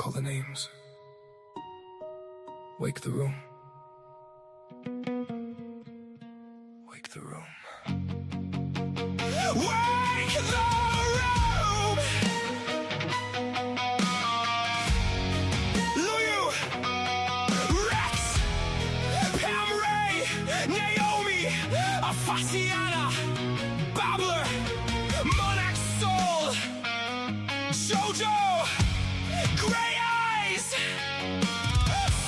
call the names. Wake the room. Wake the room. Wake the room! Lyre, Rex, Pam Ray, Naomi, Afasiana, Babbler, Monarch Soul, Jojo, Grey Eyes,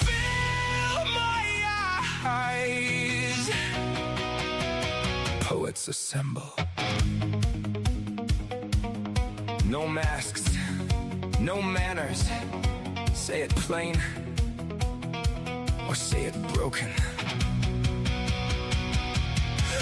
fill my eyes. Poets assemble. No masks, no manners. Say it plain, or say it broken.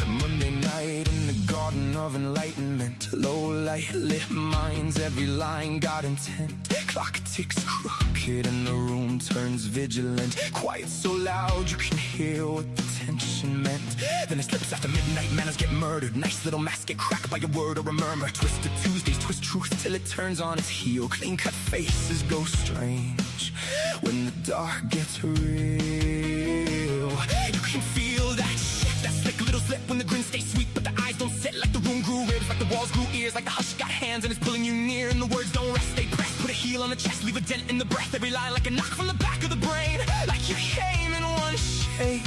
Monday night in the garden of enlightenment. Low light lit minds, every line got intent. Clock ticks crooked and the room turns vigilant. Quiet so loud you can hear what the tension meant. Then it slips after midnight, manners get murdered. Nice little masks get cracked by a word or a murmur. Twisted Tuesdays twist truth till it turns on its heel. Clean cut faces go strange when the dark gets real. You can feel that shit, that slick little slip when the grin stays sweet, but the eyes don't sit. Like the room grew ribs, like the walls grew ears, like the hush got hands and it's pulling you near, and the words don't rest, they press. Put a heel on the chest, leave a dent in the breath. Every line like a knock from the back of the brain. Like you came in one shape,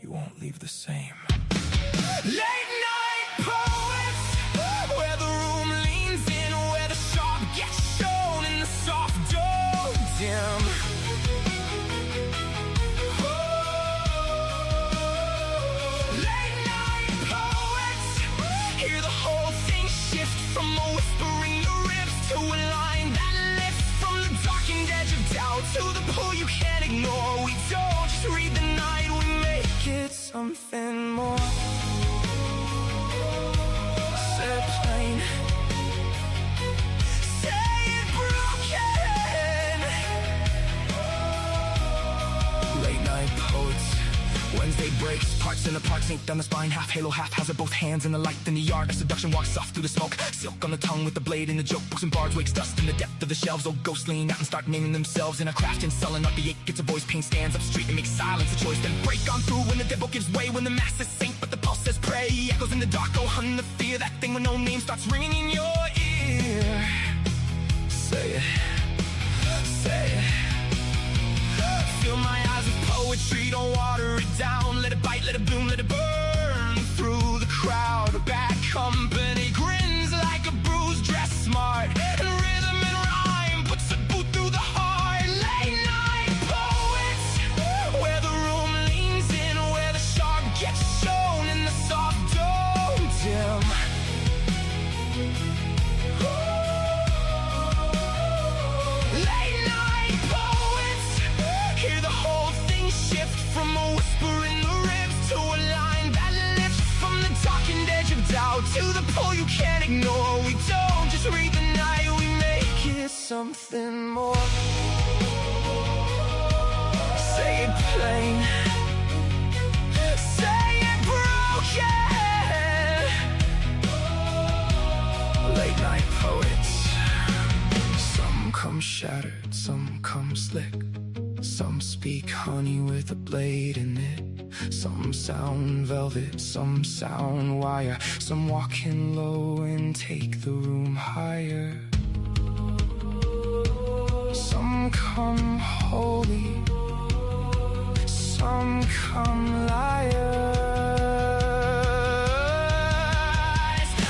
you won't leave the same. Late night poets, where the room leans in, where the sharp gets shown in the soft dome dim. Late night poets, hear the whole thing shift from a whisper in your ribs to a line that lifts from the darkened edge of doubt to the pull you can't ignore. We don't just read the night, we make it something more. Say it plain, say it broken. Late night poets, Wednesday breaks, parts in the parts, ink down the spine, half halo, half hazard, both hands in the light. In the yard, a seduction walks soft through the smoke. Silk on the tongue with the blade in the joke. Books and bards wakes dust in the depth of the shelves. Old ghosts lean out and start naming themselves in a craft and sullen. Up the ache gets a voice, pain stands up street and makes silence a choice. Then break on through when the devil gives way, when the masses sink but the pulse says pray. Echoes in the dark go hunt the fear, that thing when no name starts ringing in your ear. Say it, say it. Fill my eyes with poetry, don't water it down. Let it bite, let it bloom, let it burn through the crowd. Bad company grins like a bruise, dressed smart, and rhythm and rhyme puts a boot through the heart. Late night poets, where the room leans in, where the sharp gets shown in the soft dome dim. Late night poets, hear the whole thing shift from a whisper in the ribs to a line that lifts from the darkened edge of doubt to the pull you can't ignore. We don't just read the night, we make it something more. Say it plain, say it broken. Late night poets, some come shattered, some come slick. Some speak honey with a blade in it. Some sound velvet, some sound wire. Some walk in low and take the room higher. Some come holy, some come liars.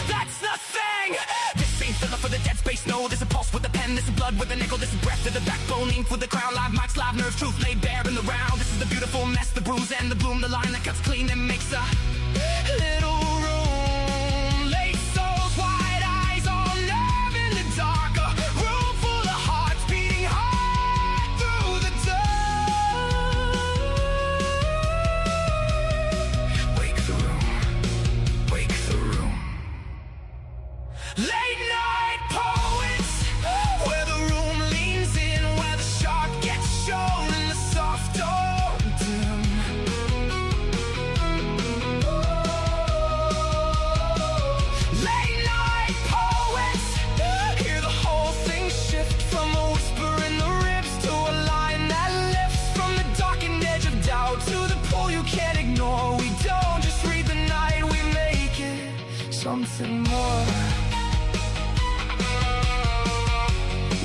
That's the thing! This ain't filler for the dead space, no. This is pulse with a pen, this is blood with a nickel, this is breath to the backbone, ink with the crown. Live mics, live nerves, truth laid bare in the round. This is the beautiful mess, the bruise and the bloom, the line that cuts clean and makes a little room. Late souls, wide eyes, all nerve in the dark. A room full of hearts beating hard through the dark. Wake the room, wake the room. Late night poets, where the room leans in, where the sharp gets shown in the soft dome dim. and more.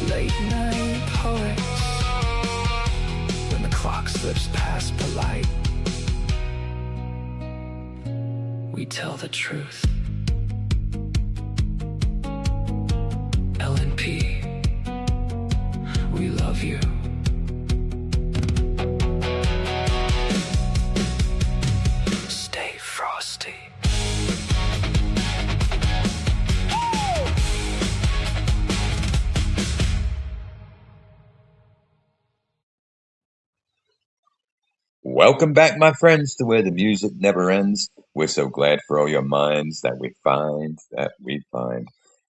Late night poets, when the clock slips past polite, we tell the truth. LNP, we love you. Stay frosty. Welcome back, my friends, to where the music never ends. We're so glad for all your minds that we find.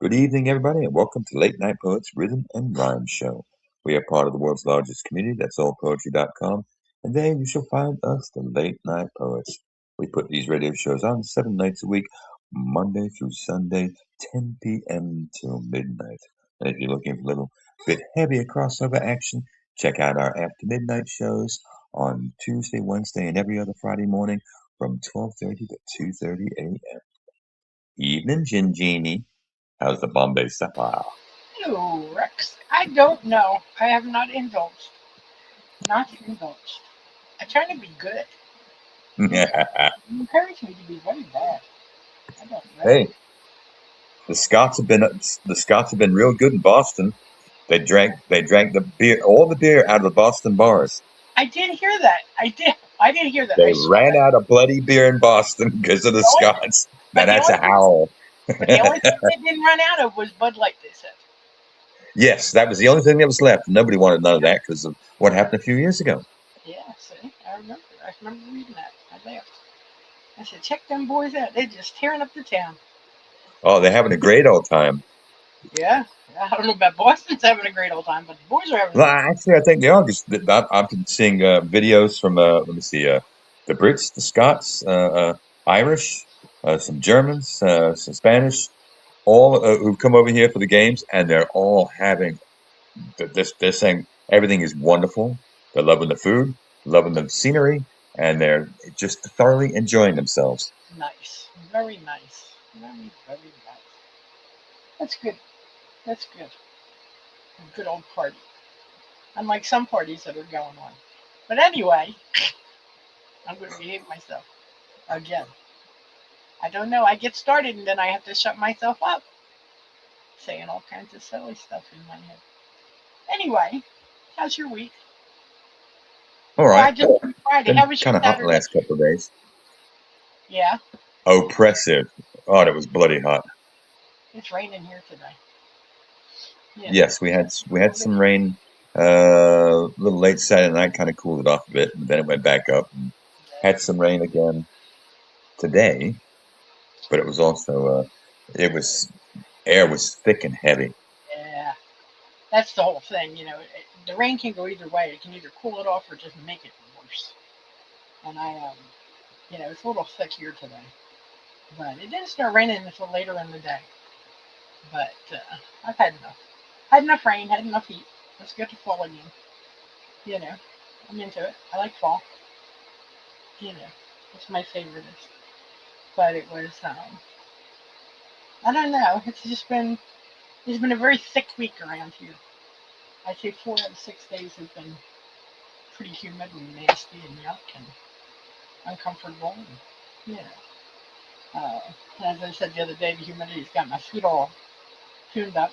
Good evening, everybody, and welcome to Late Night Poets Rhythm and Rhyme Show. We are part of the world's largest community, that's allpoetry.com, and there you shall find us, the Late Night Poets. We put these radio shows on 7 nights a week, Monday through Sunday, 10 p.m. till midnight. And if you're looking for a little bit heavier crossover action, check out our After Midnight shows on Tuesday, Wednesday, and every other Friday morning from 12:30 to 2:30 a.m. Evening, Gingini. How's the Bombay Sapphire? Hello, Rex. I don't know. I have not indulged. Not indulged. I try to be good. You encourage me to be very bad. I don't know. Hey, the Scots have been real good in Boston. They drank the beer, all the beer out of the Boston bars. I did hear that. I did hear that. They I saw ran that. out of bloody beer in Boston because of the Scots. Now but the that's a only thing, howl. but the only thing they didn't run out of was Bud Light. They said. Yes, that was the only thing that was left. Nobody wanted none of that because of what happened a few years ago. Yeah. See, I remember. I remember reading that. I laughed. I said, "Check them boys out. They're just tearing up the town." Oh, they're having a great old time. Yeah. I don't know about Boston's having a great old time, but the boys are having. Well, actually, I think they are. I've been seeing videos from, let me see, the Brits, the Scots, Irish, some Germans, some Spanish, all who've come over here for the games, and they're all having this. They're saying everything is wonderful. They're loving the food, loving the scenery, and they're just thoroughly enjoying themselves. Nice. Very nice. Very, very nice. That's good. That's good. A good old party. Unlike some parties that are going on. But anyway, I'm going to behave myself again. I don't know. I get started and then I have to shut myself up. Saying all kinds of silly stuff in my head. Anyway, how's your week? All Oh, right, I just Friday. How been was your kind of hot the Saturday? last couple of days. Yeah, Oppressive. Oh, it was bloody hot. it's raining here today. Yeah. Yes, we had some rain a little late Saturday night, kind of cooled it off a bit, and then it went back up. And had some rain again today, but it was also it was air was thick and heavy. Yeah. That's the whole thing. The rain can go either way. It can either cool it off or just make it worse. And it's a little thick here today. But it didn't start raining until later in the day. But I've had enough. Had enough rain, had enough heat. Let's get to fall again. I'm into it. I like fall. It's my favorite. But it was, I don't know. It's been a very thick week around here. I'd say 4 out of 6 days have been pretty humid and nasty and yuck and uncomfortable. And, as I said the other day, the humidity's got my feet all tuned up.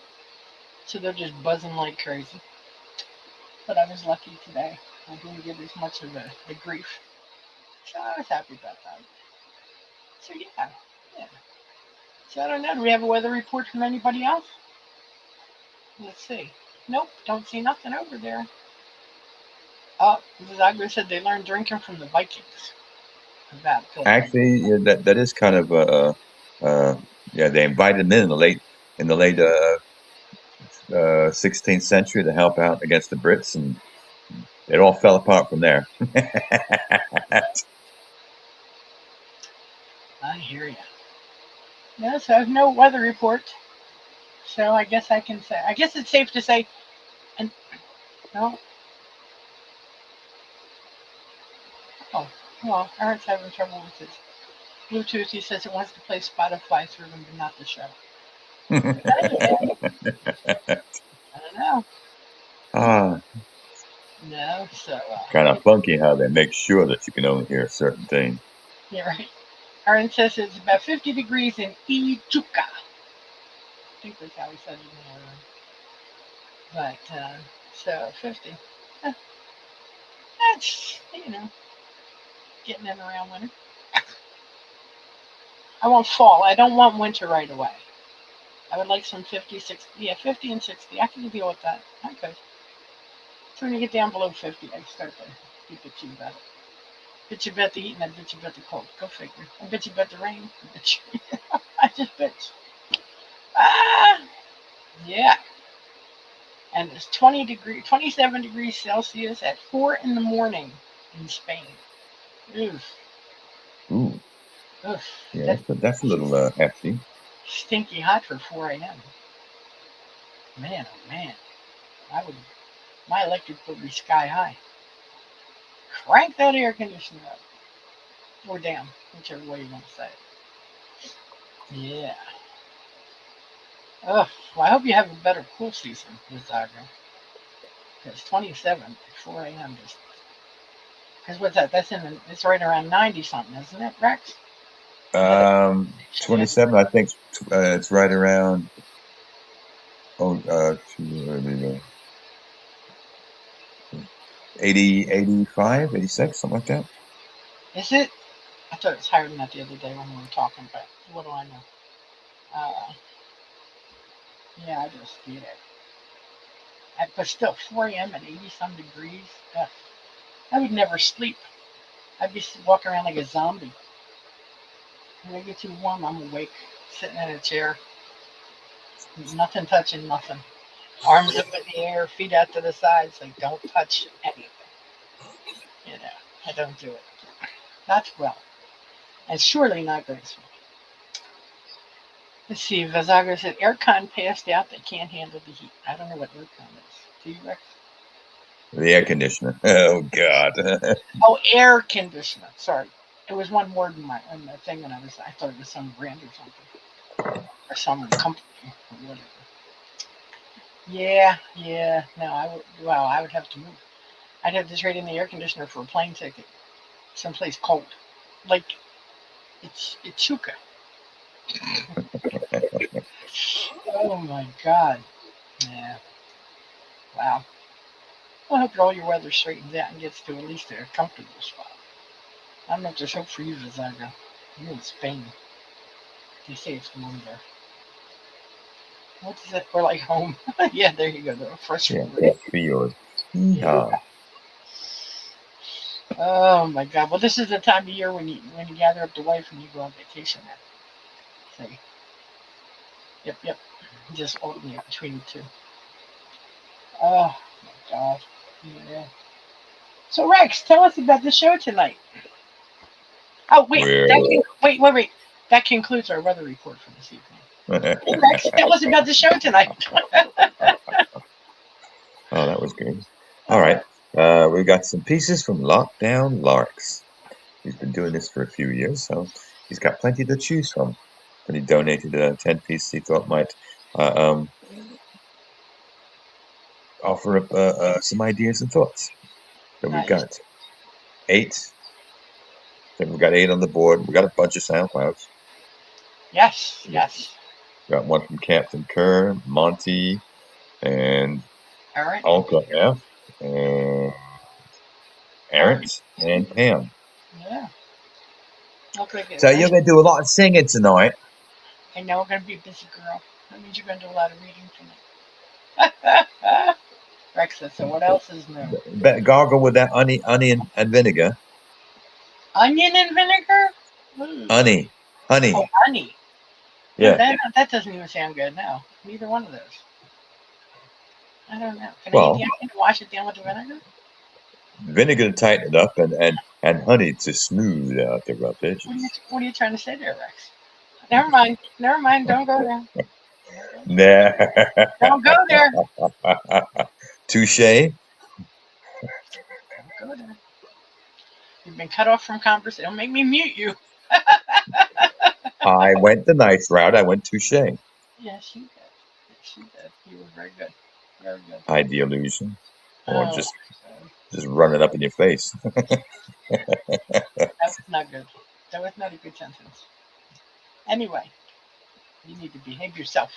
So they're just buzzing like crazy. But I was lucky today. I didn't get as much of the grief. So I was happy about that. So yeah. So I don't know. Do we have a weather report from anybody else? Let's see. Nope, don't see nothing over there. Oh, Zagler said they learned drinking from the Vikings. Actually, yeah, that is kind of yeah. They invited them in the late 16th century to help out against the Brits, and it all fell apart from there. I hear you. No, so I have no weather report. So I guess it's safe to say, and no. Oh, well, Aaron's having trouble with his Bluetooth. He says it wants to play Spotify through them, but not the show. Anyway, I don't know. Ah, No, so kind of funky how they make sure that you can only hear a certain thing. yeah, right. Aaron says it's about 50 degrees in Ichuca. I think that's how he said it in there. But so 50. That's getting in around winter. I want fall. I don't want winter right away. I would like some 50, 60. Yeah, 50 and 60. I can deal with that. I could. So when you get down below 50, I start to be bitchy about it. Bitch about the heat and I bitch about the cold. Go figure. I bitch about the rain. I bitch. I just bitch. Yeah. And it's 27 degrees Celsius at 4 in the morning in Spain. Oof. Ooh, Oof. yeah, that's a little hefty. Stinky hot for 4 a.m. Man, oh man. My electric would be sky high. Crank that air conditioner up. Or down, whichever way you want to say it. Yeah. Ugh. Well, I hope you have a better cool season this Zagra. Because 27 at 4 a.m. just. Because what's that? It's right around 90 something, isn't it, Rex? 27, I think it's right around 80, 85, 86, something like that. Is it? I thought it was higher than that the other day when we were talking, but what do I know? Yeah, I just did it. But still, 4 a.m. and 80 some degrees. Ugh. I would never sleep. I'd be walking around like a zombie. When I get too warm, I'm awake, sitting in a chair, nothing touching nothing. Arms up in the air, feet out to the sides, like don't touch anything. I don't do it. Not well. And surely not graceful. Let's see, Vazaga said aircon passed out, they can't handle the heat. I don't know what aircon is. Do you, Rex? The air conditioner. Oh, God. Oh, air conditioner. Sorry. It was one word in the thing when I thought it was some brand or something. Or some company or whatever. Yeah. No, I would have to move. I'd have to trade in the air conditioner for a plane ticket. Someplace cold. Like, it's Chuka. Oh my God. Yeah. Wow. Well, I hope all your weather straightens out and gets to at least a comfortable spot. I don't know if there's hope for you, Vizaga. You're in Spain. They say it's warm there. What is it? We're like home. Yeah, there you go. The fresh Yeah, food. field. Yeah. Oh my God. Well, this is the time of year when you gather up the wife and you go on vacation. Say, yep. Just alternate between the two. Oh my God. Yeah. So Rex, tell us about the show tonight. Oh wait, wait. That concludes our weather report for this evening. Hey Rex, tell us about the show tonight. Oh, that was good. All right. We got some pieces from Lockdown Larks. He's been doing this for a few years, so he's got plenty to choose from. And he donated 10 pieces he thought might offer up some ideas and thoughts. So we've got 8. I think we've got 8 on the board. We got a bunch of SoundClouds. Yes. Got one from Captain Kerr, Monty, and Alka F, and Aaron, and Pam. Yeah. So you're going to do a lot of singing tonight. I know we're going to be a busy girl. That means you're going to do a lot of reading tonight. Rex said, so what else is new? Better gargle with that onion and vinegar. Onion and vinegar? Ooh. Honey. Oh, honey. Yeah. That doesn't even sound good, no. Neither one of those. I don't know. Can I eat the onion and wash it down with the vinegar? Vinegar to tighten it up and honey to smooth out the rough edges. What are you trying to say there, Rex? Never mind. Don't go there. Nah. Don't go there. Touche. Don't go there. You've been cut off from conversation. Don't make me mute you. I went the nice route. I went touche. Yes, you did. Yes, you did. You were very good. Very good. Idealusion. Or Oh, just run it up in your face. that was not good. That was not a good sentence. Anyway, you need to behave yourself.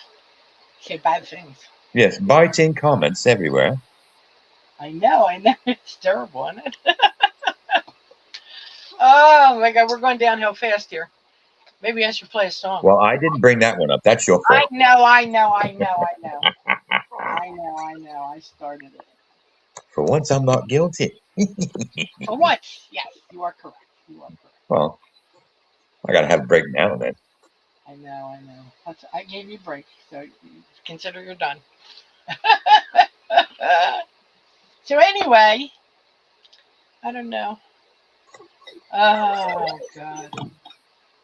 Say bad things. Yes, biting comments everywhere. I know. It's terrible, isn't it? Oh my God, we're going downhill fast here. Maybe I should play a song. Well, I didn't bring that one up. That's your fault. I know. I started it. For once, I'm not guilty. For once, yes, you are correct. You are correct. Well, I got to have a break now and then. I know. I gave you a break, so consider you're done. So anyway, I don't know. Oh God,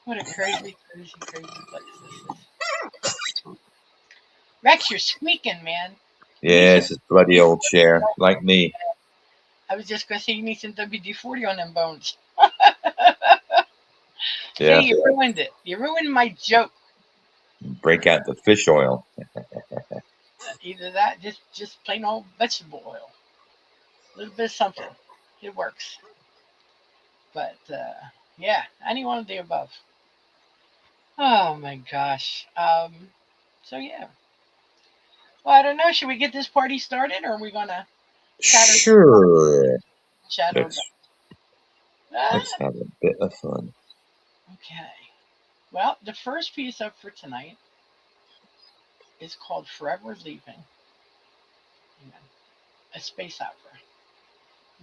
what a crazy place this is. Rex, you're squeaking, man. Yes, it's bloody old chair, like me. I was just gonna say you need some WD-40 on them bones. Yeah. See, you ruined it. You ruined my joke. Break out the fish oil. Either that, just plain old vegetable oil. A little bit of something. It works. But yeah, any one of the above. Oh my gosh. So yeah. Well, I don't know. Should we get this party started, or are we gonna chatter? Sure. Chatter. Let's have a bit of fun. Okay. Well, the first piece up for tonight is called "Forever Leaving," a space opera.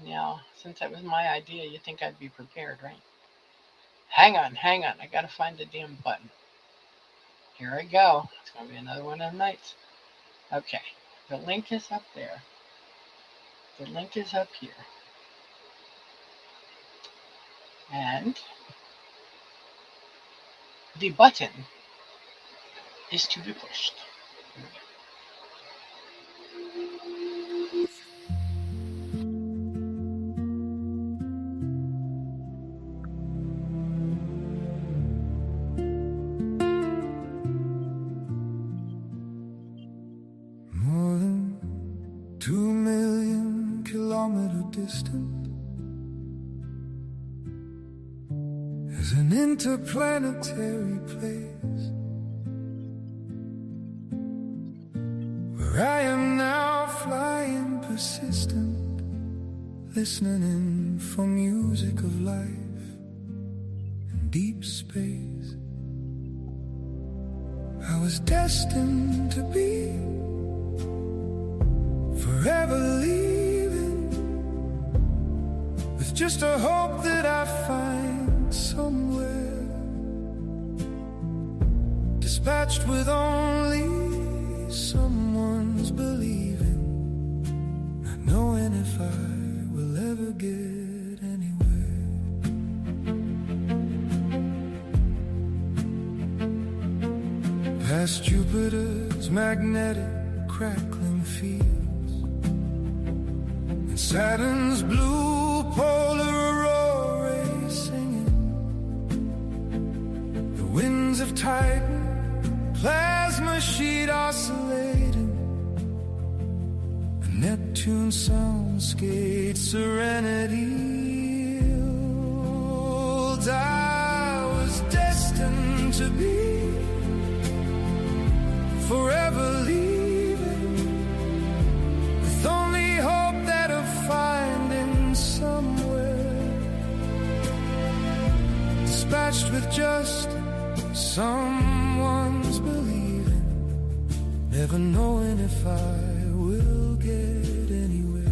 Now, since that was my idea, you think I'd be prepared, right? Hang on. I gotta find the damn button. Here I go. It's gonna be another one of them nights. Okay. The link is up there. The link is up here. And the button is to be pushed. More than 2 million kilometers distant is an interplanetary place where I am now flying persistent, listening in for music of life in deep space. I was destined to be forever leaving, with just a hope that I find somewhere, dispatched with only someone's believing, not knowing if I will ever get anywhere. Past Jupiter's magnetic crackling fields and Saturn's blue polar aurora singing, the winds of Titan, plasma sheet oscillating, and Neptune soundscape serenity. I was destined to be forever leaving, with only hope that of finding somewhere, dispatched with just someone's believing, never knowing if I will get anywhere.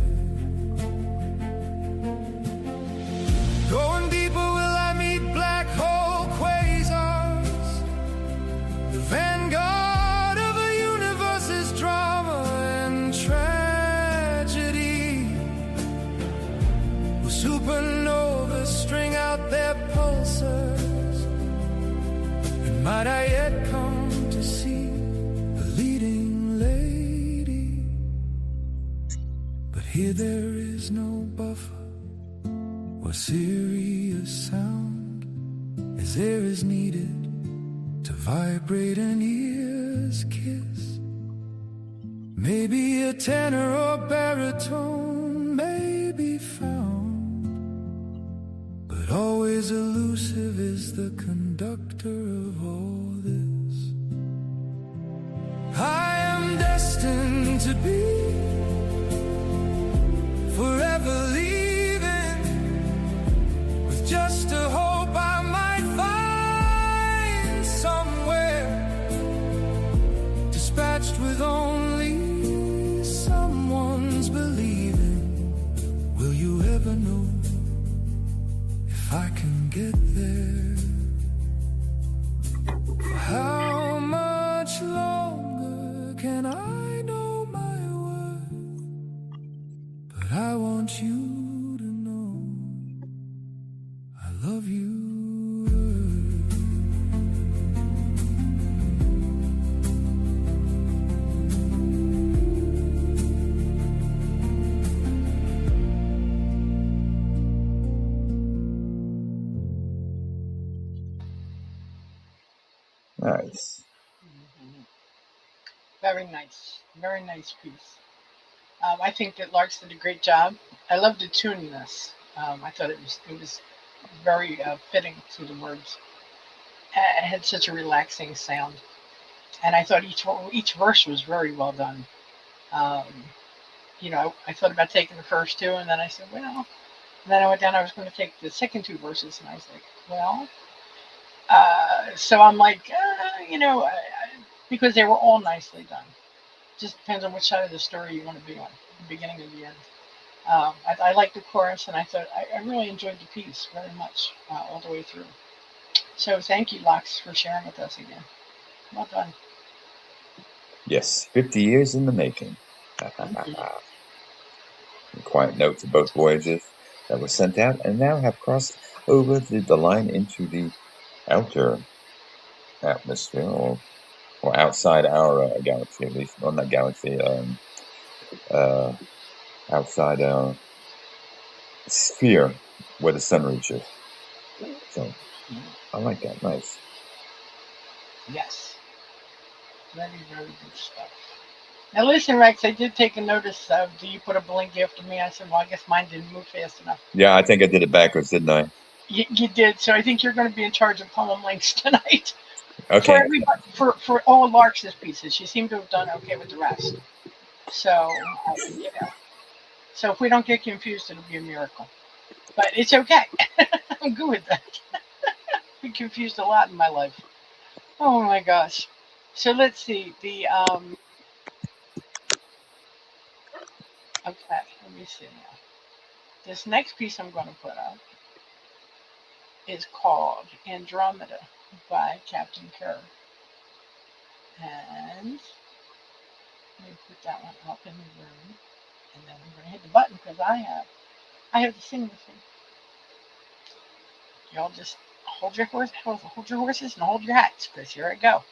Going deeper, will I meet black hole quasars, the vanguard of a universe's drama and tragedy? Will supernovas string out their pulsars? And might I yet come to see a leading lady? But here there is no buffer or serious sound, as air is needed vibrate an ear's kiss. Maybe a tenor or baritone may be found, but always elusive is the conductor of all this. I am destined to be forever leaving, with just a hope I might find somewhere, dispatched with only someone's believing. Will you ever know if I can get there? For how much longer can I know my worth? But I want you to know I love you. Nice. Very nice piece. I think that Larks did a great job. I love the tune in this. I thought it was very fitting to the words. It had such a relaxing sound, and I thought each verse was very well done. I thought about taking the first two, and then I said, well. And then I went down. I was going to take the second two verses, and I was like, well. So I'm like, because they were all nicely done. Just depends on which side of the story you want to be on, the beginning or the end. I liked the chorus, and I thought I really enjoyed the piece very much all the way through. So thank you, Lux, for sharing with us again. Well done. Yes, 50 years in the making. A quiet note to both voyages that were sent out and now have crossed over the line into the outer atmosphere, or outside our galaxy, at least. Well, not galaxy, outside our sphere where the sun reaches. So I like that. Nice. Yes. Very, very good stuff. Now listen, Rex, I did take a notice of, do you put a blink after me? I said, well, I guess mine didn't move fast enough. Yeah, I think I did it backwards, didn't I? You did, so I think you're going to be in charge of poem links tonight. Okay. For everybody, for all Lark's pieces, she seemed to have done okay with the rest. So, So if we don't get confused, it'll be a miracle. But it's okay. I'm good with that. I've been confused a lot in my life. Oh my gosh. So let's see. Okay, let me see now. This next piece I'm going to put up is called Andromeda by Captain Kerr. And let me put that one up in the room. And then I'm going to hit the button because I have to sing with me. Y'all just hold your horses and hold your hats, because here I go.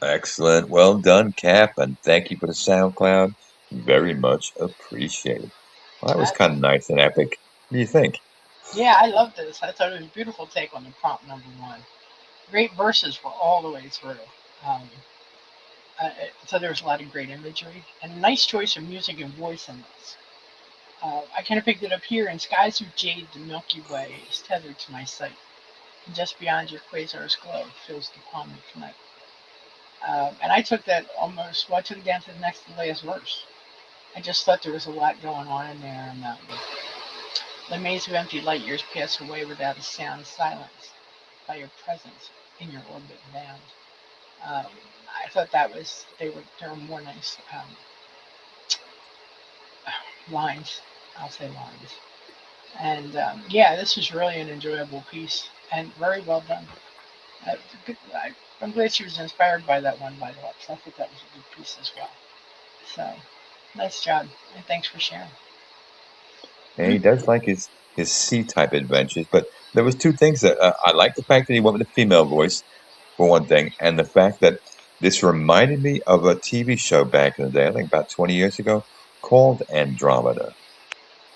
Excellent. Well done, Cap, and thank you for the SoundCloud. Very much appreciated. Well, that was Uh, kind of nice and epic. What do you think? yeah, I love this. I thought it was a beautiful take on the prompt number one. Great verses were all the way through. Um, so there was a lot of great imagery and a nice choice of music and voice in this. I kind of picked it up here. In skies of jade, the Milky Way is tethered to my sight. And just beyond your quasar's glow fills the palm of night. And I took that almost, well, I took it down to the next to the last verse. I just thought there was a lot going on in there. And the maze of empty light years pass away without a sound, silence by your presence in your orbit bound. I thought they were more nice lines. I'll say lines. And yeah, this was really an enjoyable piece and very well done. I'm glad she was inspired by that one by the way, because I think that was a good piece as well. So, nice job, and thanks for sharing. And he does like his C-type adventures, but there was two things that I like the fact that he went with a female voice, for one thing, and the fact that this reminded me of a TV show back in the day, I think about 20 years ago, called Andromeda.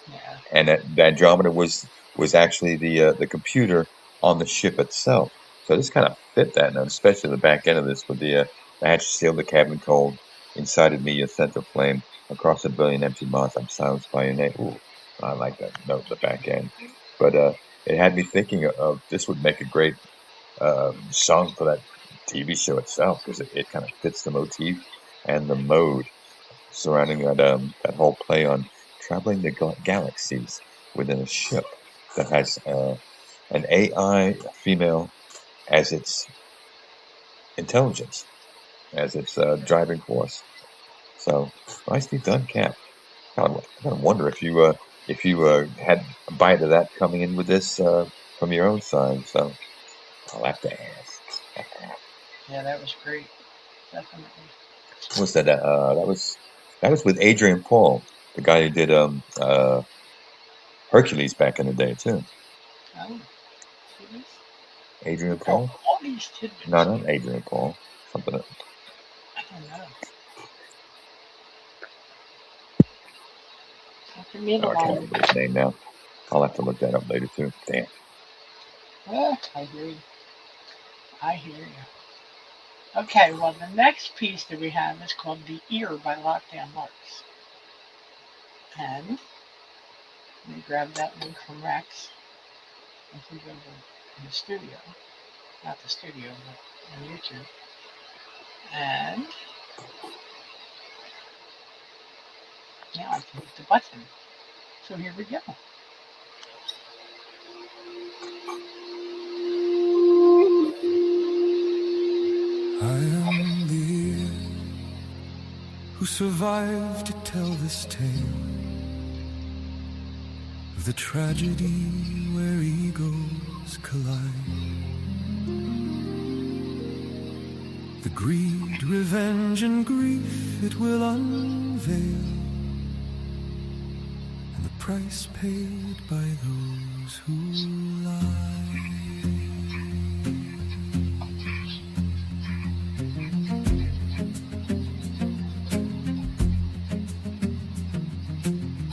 Yeah. And that Andromeda was actually the computer on the ship itself. So this kind of fit that, and especially the back end of this with the hatch sealed, the cabin cold, inside of me a scent of flame, across a billion empty months I'm silenced by your name. Ooh, I like that note, the back end. But it had me thinking of this would make a great song for that TV show itself, because it kind of fits the motif and the mode surrounding that whole play on traveling the galaxies within a ship that has an AI female as its intelligence, as its driving force. So nicely done, Cap. I kind of wonder if you had a bite of that coming in with this from your own side. So I'll have to ask. Yeah, that was great. Definitely. What's that? That was with Adrian Paul, the guy who did Hercules back in the day too. Oh, Adrian Paul? Oh, all these tidbits. No, not Adrian Paul. Something. I don't know. Give me the I can't remember his name now. I'll have to look that up later too. Damn. I hear you. I hear you. Okay, well, the next piece that we have is called The Ear by Lockdown Larks. And let me grab that link from Rex. If we go to the studio, not the studio, but on YouTube. And now I can hit the button. So here we go. I am the ear who survived to tell this tale of the tragedy where egos collide. The greed, revenge, and grief it will unveil, and the price paid by those who lie.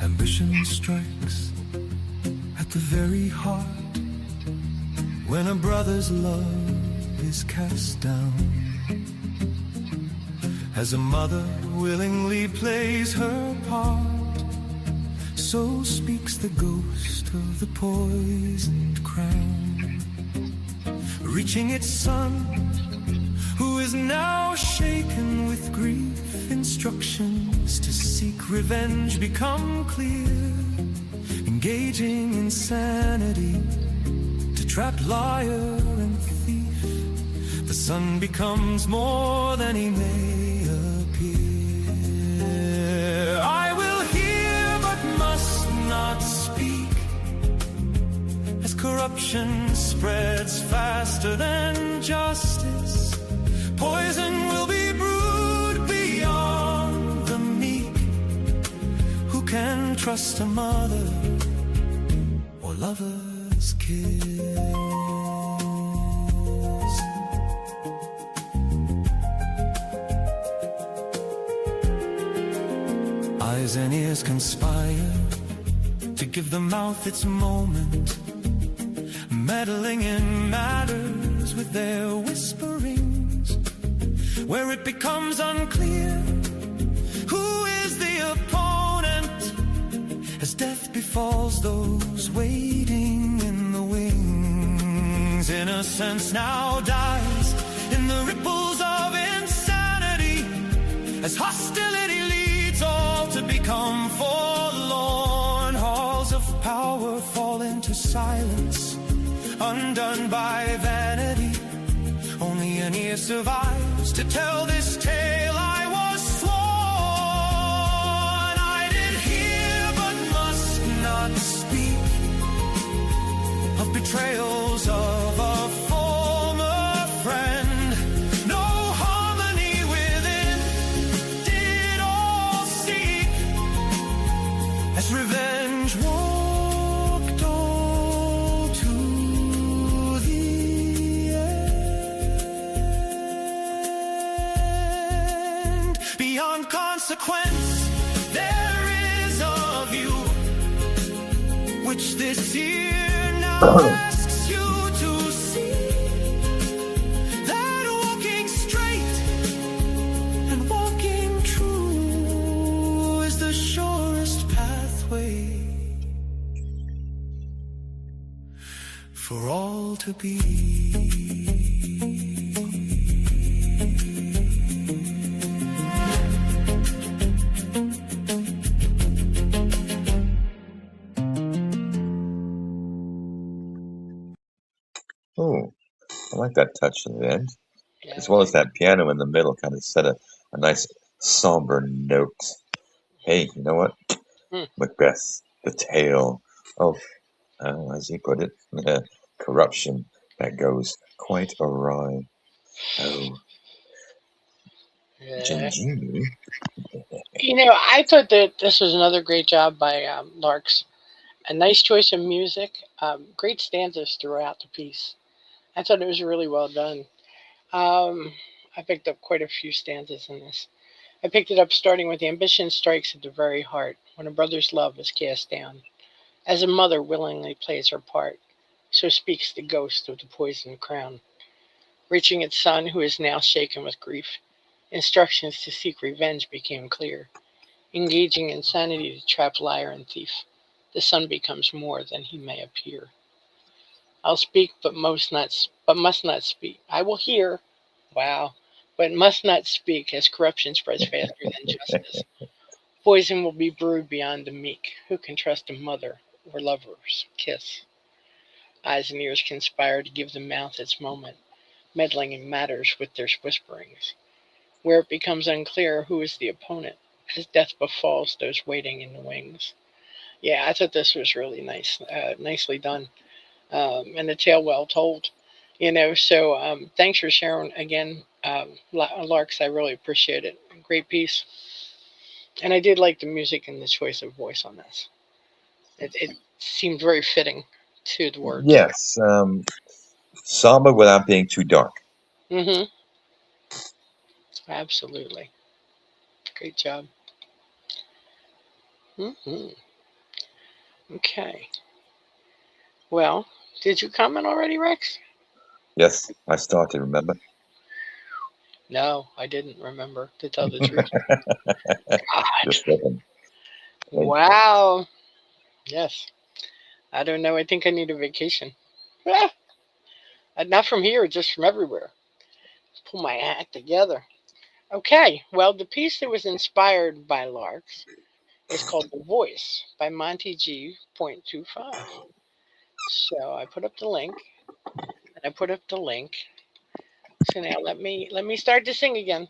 Ambition strikes at the very heart when a brother's love is cast down. As a mother willingly plays her part, so speaks the ghost of the poisoned crown, reaching its son, who is now shaken with grief. Instructions to seek revenge become clear, engaging insanity to trap liar and thief. The son becomes more than he may appear. I will hear but must not speak, as corruption spreads faster than justice. Poison will be brewed beyond the meek. Who can trust a mother or lover's kiss? Eyes and ears conspire to give the mouth its moment, meddling in matters with their whisperings, where it becomes unclear who is the opponent, as death befalls those waiting in the wings. Innocence now dies in the ripples of insanity, as hostility leads all to become forlorn. Halls of power fall into silence, undone by vanity. Only an ear survives to tell this tale. I was sworn I did hear but must not speak of betrayals of a former friend. No harmony within did all seek, as revenge walked all to the end. Beyond consequence, there is a view which this year now asks you to see, that walking straight and walking true is the surest pathway for all to be. Oh, I like that touch at the end, Yeah, as well as that piano in the middle kind of set a nice somber note. Hey, you know what? Hmm. Macbeth, the tale of, as he put it, corruption that goes quite awry. Oh, yeah. Gingy. You know, I thought that this was another great job by Larks. A nice choice of music, great stanzas throughout the piece. I thought it was really well done. I picked up quite a few stanzas in this. I picked it up starting with ambition strikes at the very heart, when a brother's love is cast down. As a mother willingly plays her part, so speaks the ghost of the poisoned crown. Reaching its son, who is now shaken with grief, instructions to seek revenge became clear. Engaging insanity to trap lyre and thief, the son becomes more than he may appear. I'll speak, but must not speak. I will hear, wow, but must not speak, as corruption spreads faster than justice. Poison will be brewed beyond the meek. Who can trust a mother or lover's kiss? Eyes and ears conspire to give the mouth its moment, meddling in matters with their whisperings, where it becomes unclear who is the opponent, as death befalls those waiting in the wings. Yeah, I thought this was really nice, nicely done, and the tale well told. So thanks for sharing again, Larks. I really appreciate it. Great piece, and I did like the music and the choice of voice on this. It seemed very fitting to the words. Yes, somber without being too dark. Mm-hmm. Absolutely. Great job. Mm-hmm. Okay. Well, did you comment already, Rex? Yes, I started, remember? No, I didn't remember, to tell the truth. God. Just looking. Hey, Wow. Yes. I don't know. I think I need a vacation. Not from here, just from everywhere. Pull my act together. Okay. Well, the piece that was inspired by Larks is called The Voice by Monty G.25. So I put up the link. And I put up the link. So now let me start to sing again.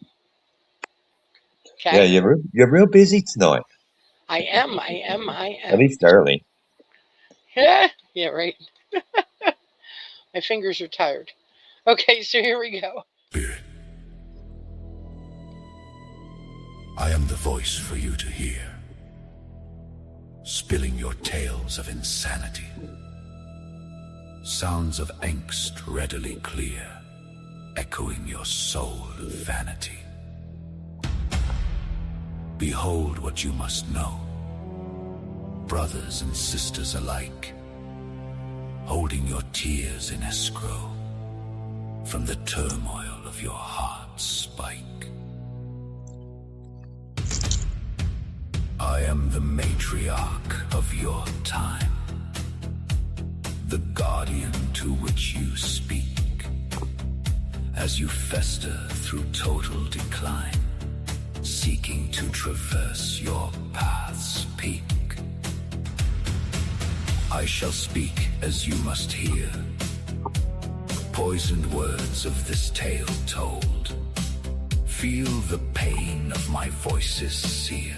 yeah, Okay? you're real busy tonight, I am. at least early. Yeah, yeah, right. My fingers are tired. Okay, so here we go. Spirit, I am the voice for you to hear, spilling your tales of insanity, sounds of angst readily clear, echoing your soul of vanity. Behold what you must know, brothers and sisters alike, holding your tears in escrow from the turmoil of your heart's spike. I am the matriarch of your time, the guardian to which you speak, as you fester through total decline, seeking to traverse your path's peak. I shall speak as you must hear, poisoned words of this tale told. Feel the pain of my voice's sear,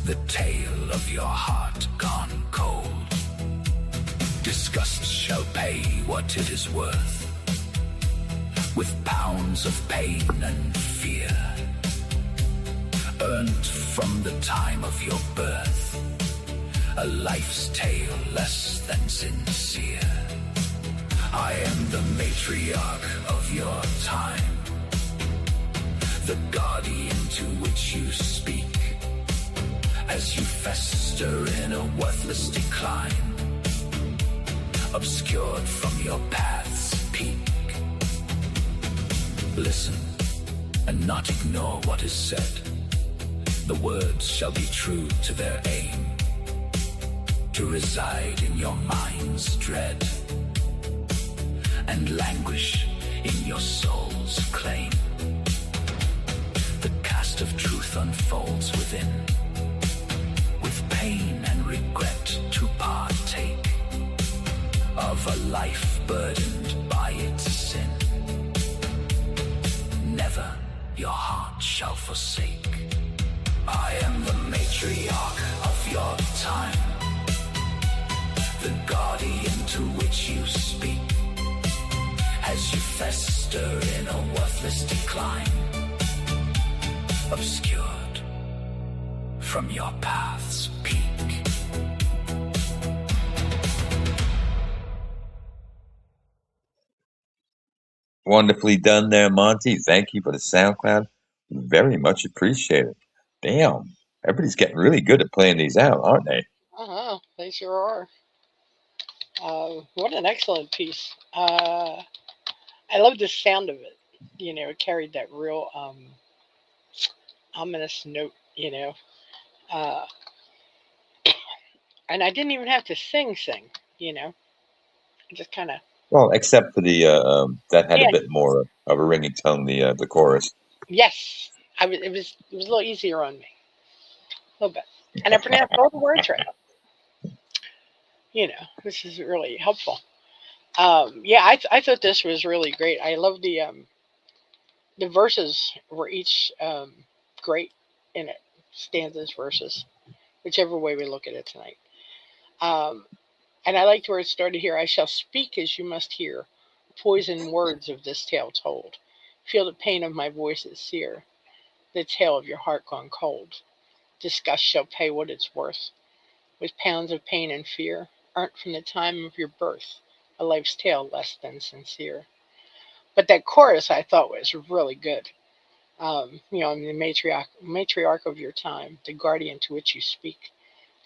the tale of your heart gone cold. Disgust shall pay what it is worth, with pounds of pain and fear, earned from the time of your birth, a life's tale less than sincere. I am the matriarch of your time, the guardian to which you speak, as you fester in a worthless decline, obscured from your path's peak. Listen and not ignore what is said. The words shall be true to their aim, to reside in your mind's dread, and languish in your soul's claim. The cast of truth unfolds within, with pain and regret to partake of a life burdened by its sin. Never your heart shall forsake. I am the matriarch of your time, the guardian to which you speak, as you fester in a worthless decline, obscured from your path's peak. Wonderfully done there, Monty. Thank you for the SoundCloud. Very much appreciated. Damn, everybody's getting really good at playing these out, aren't they? They sure are. What an excellent piece. I love the sound of it. It carried that real ominous note, Uh, and I didn't even have to sing, just kind of. Well, except for the that had a Yeah. bit more of a ringing tone, the chorus. Yes. It was a little easier on me. A little bit. And I pronounced all the words right. This is really helpful. I thought this was really great. I love the verses were each great in it. Stanzas, verses, whichever way we look at it tonight. And I liked where it started here. I shall speak as you must hear, poisoned words of this tale told. Feel the pain of my voice's sear, the tale of your heart gone cold. Disgust shall pay what it's worth, with pounds of pain and fear, earned from the time of your birth, a life's tale less than sincere. But that chorus I thought was really good. I'm the matriarch of your time, the guardian to which you speak,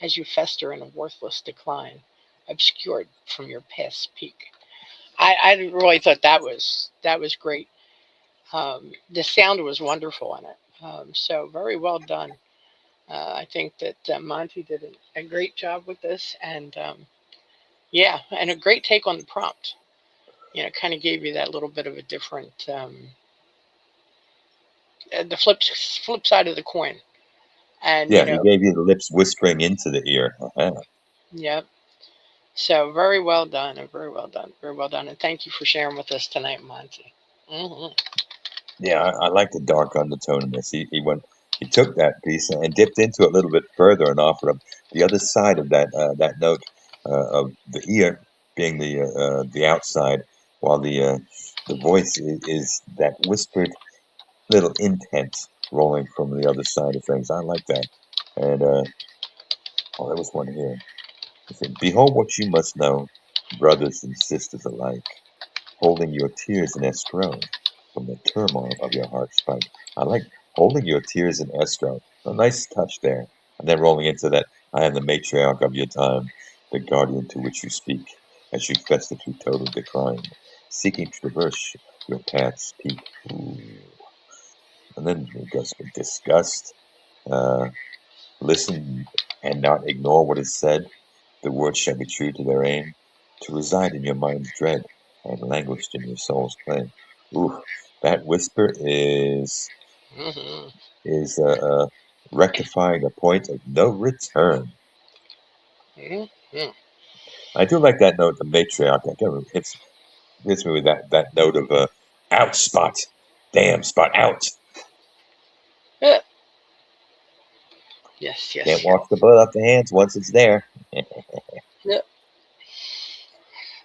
as you fester in a worthless decline, obscured from your past peak. I really thought that was great. The sound was wonderful in it, so very well done. I think that Monty did a great job with this, and and a great take on the prompt. Kind of gave you that little bit of a different, the flip side of the coin. And Yeah, he gave you the lips whispering into the ear. Yeah. So very well done, and very well done, very well done, and thank you for sharing with us tonight, Monty. Mm-hmm. Yeah, I like the dark undertone in this. He took that piece and dipped into it a little bit further and offered up the other side of that note of the ear being the outside, while the voice is that whispered little intent rolling from the other side of things. I like that. And there was one here. It said, "Behold what you must know, brothers and sisters alike, holding your tears in escrow from the turmoil of your heart's spike." I like holding your tears in escrow. A nice touch there. And then rolling into that, I am the matriarch of your time, the guardian to which you speak, as you fester through total decline, seeking to traverse your path's peak. Ooh. And then it goes with disgust. Uh, Listen and not ignore what is said. The words shall be true to their aim, to reside in your mind's dread, and languished in your soul's claim. Ooh, that whisper Mm-hmm. is rectifying a point of no return. Mm-hmm. I do like that note, the matriarch. I can't hits me with that note of out spot, damn spot out. Yeah. Yes, Can't yes, yes. wash the blood off the hands once it's there. Yep.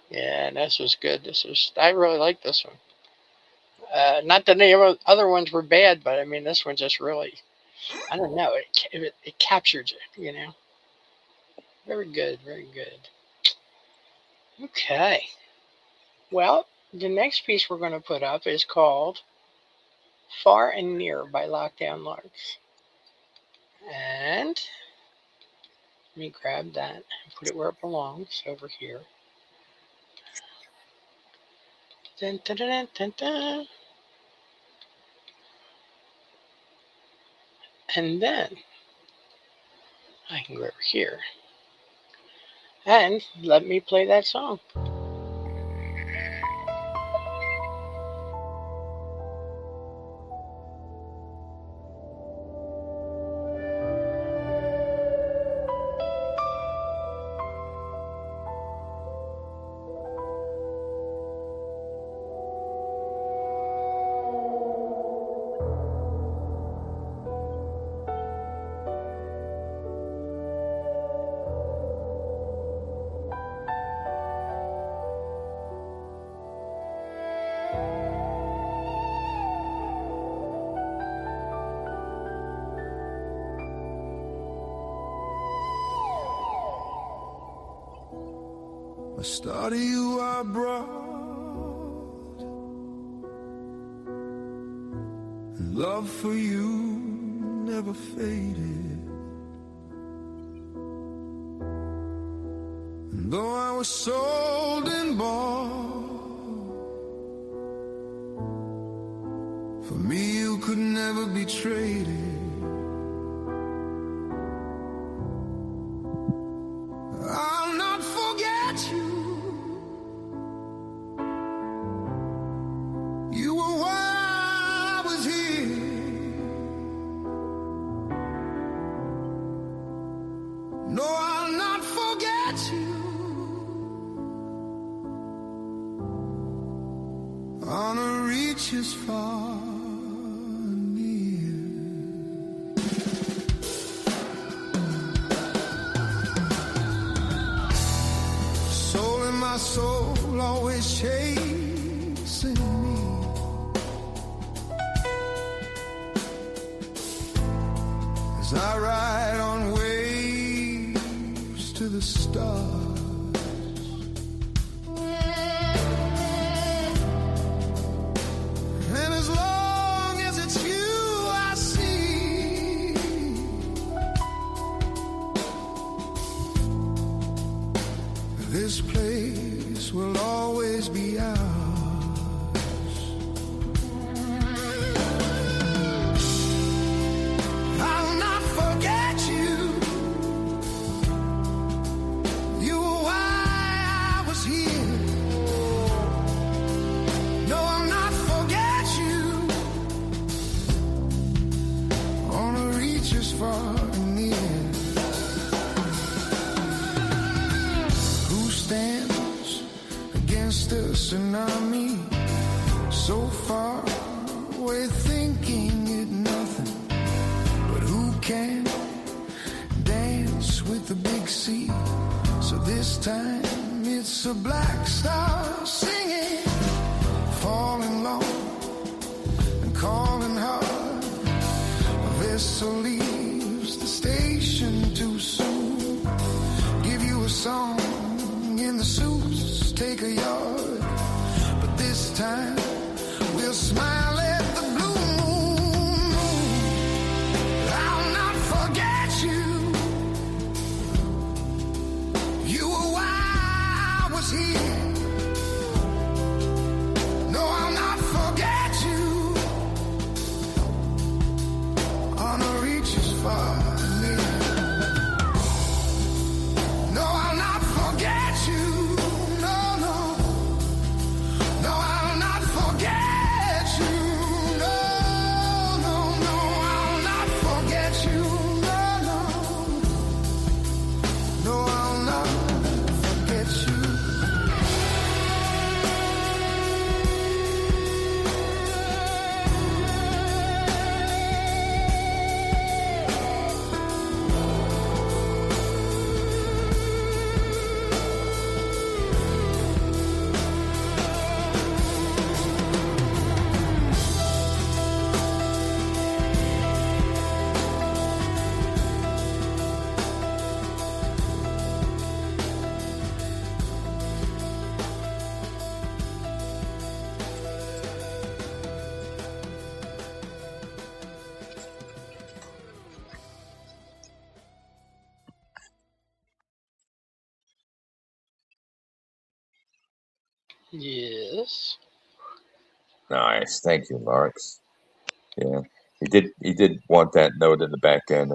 Yeah, this was good. I really like this one. Not that any of the other ones were bad, but I mean, this one just really, I don't know, it captured you, Very good, very good. Okay. Well, the next piece we're going to put up is called Far and Near by Lockdown Larks. And let me grab that and put it where it belongs, over here. Dun, dun, dun, dun, dun. And then I can go over here and let me play that song. A star to you I brought, and love for you never faded. And though I was sold and bought, for me you could never be traded. I'll not forget you. You were while I was here. No, I'll not forget you. Honor reaches far and near. Soul in my soul, always chasing me. As I ride on waves to the stars. And as long as it's you I see, this place will always be ours. I'll not forget you. You were why I was here. No, I'll not forget you. Honor reaches far and near. Who stands against the tsunami? So far away, thinking it nothing. But who can dance with the big sea? So this time it's a black star singing, falling low and calling hard. A vessel leaves the station too soon. Give you a song in the suits, take a yard. But this time we'll smile at the blue moon. Yes. Nice. Thank you, Larks. Yeah. He did want that note in the back end.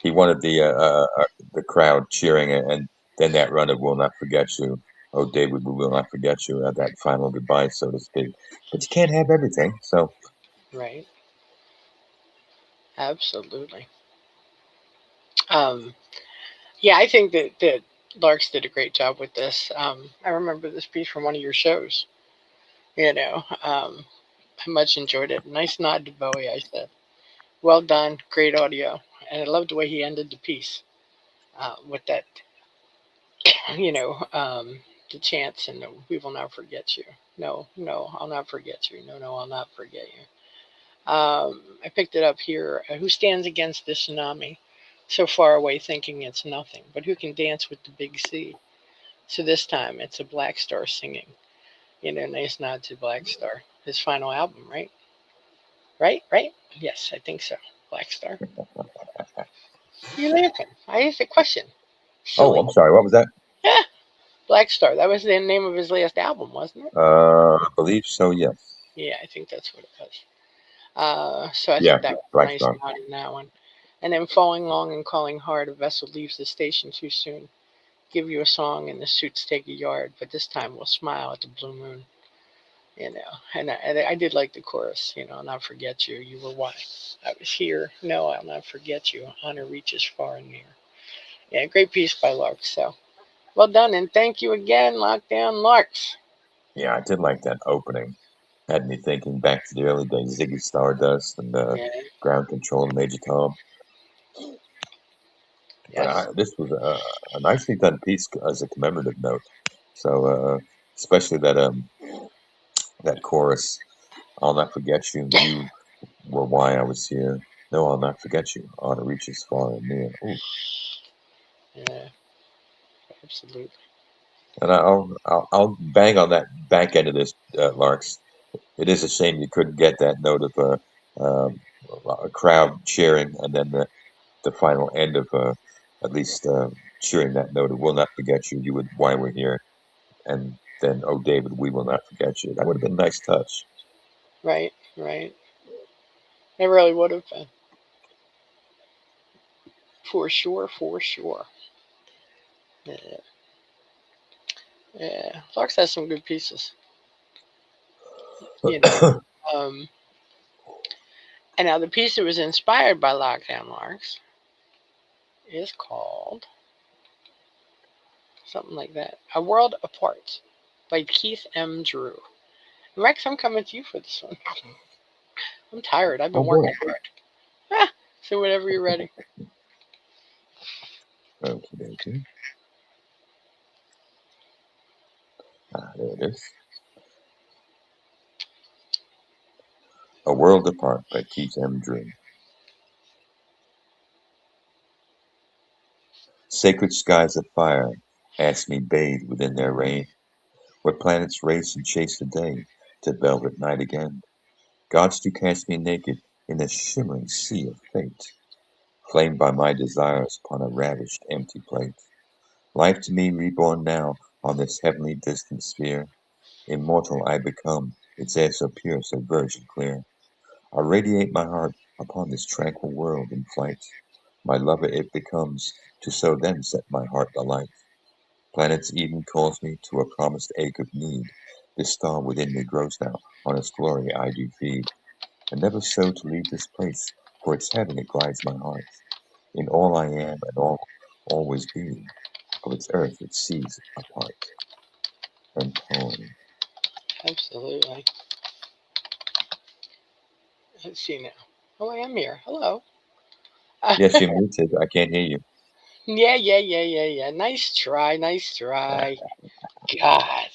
He wanted the crowd cheering, and then that run of "Will Not Forget You." Oh, David, we will not forget you at that final goodbye, so to speak. But you can't have everything. So Right. Absolutely. Um, yeah, I think that Larks did a great job with this. I remember this piece from one of your shows. I much enjoyed it. Nice nod to Bowie, I said. Well done, great audio, and I loved the way he ended the piece with that, you know, the chants and the "We will not forget you." No, no, I'll not forget you. No, no, I'll not forget you. I picked it up here. Who stands against the tsunami, so far away, thinking it's nothing? But who can dance with the big sea? So this time, it's a Black Star singing. Nice nod to Black Star, his final album, right? Right, right. Yes, I think so. Black Star. You're laughing. I asked a question. oh, Silly. I'm sorry. What was that? Yeah, Black Star. That was the name of his last album, wasn't it? I believe so. Yes. Yeah, I think that's what it was. So I Yeah. thought that was a Black nice Star. nod in that one. And then falling long and calling hard, a vessel leaves the station too soon. Give you a song and the suits take a yard, but this time we'll smile at the blue moon. And I did like the chorus. I'll not forget you. You were why I was here. No, I'll not forget you. Honor reaches far and near. Yeah, great piece by Larks. So well done, and thank you again, Lockdown Larks. Yeah, I did like that opening. Had me thinking back to the early days, Ziggy Stardust and Yeah, Ground Control and Major Tom. But yes, this was a nicely done piece as a commemorative note. So especially that chorus, "I'll not forget you. You were why I was here. No, I'll not forget you. Honor reaches far and near." Ooh. yeah, absolutely. And I'll bang on that back end of this, Larks. It is a shame you couldn't get that note of a crowd cheering, and then the final end of at least cheering that note of "We'll not forget you. You would why we're here," and then "Oh David, we will not forget you." That would have been a nice touch. Right, right. It really would have been, for sure, for sure. Yeah, yeah. Fox has some good pieces, you know. Um, and now the piece that was inspired by Lockdown Larks is called something like that. A World Apart by Keith M. Drew. Rex, I'm coming to you for this one. I'm tired. I've Oh been boy. working hard. Ah, so whenever you're ready. Okie dokie. There it is. A World Apart by Keith M. Drew. Sacred skies of fire ask me bathe within their rain, where planets race and chase the day to velvet night again. Gods do cast me naked in a shimmering sea of fate, flamed by my desires upon a ravished empty plate. Life to me reborn now on this heavenly distant sphere, immortal I become, its air so pure, so virgin clear. I radiate my heart upon this tranquil world in flight. My lover it becomes, to so then set my heart alight. Planets Eden calls me to a promised ache of need. This star within me grows now, on its glory I do feed. And never so to leave this place, for its heaven it glides my heart. In all I am and all always be, of its earth it sees a part. And poem. Absolutely. Let's see now. Oh, I am here. Hello. Yes, you're muted. I can't hear you. Yeah, yeah, yeah, yeah, yeah. Nice try. Nice try. God.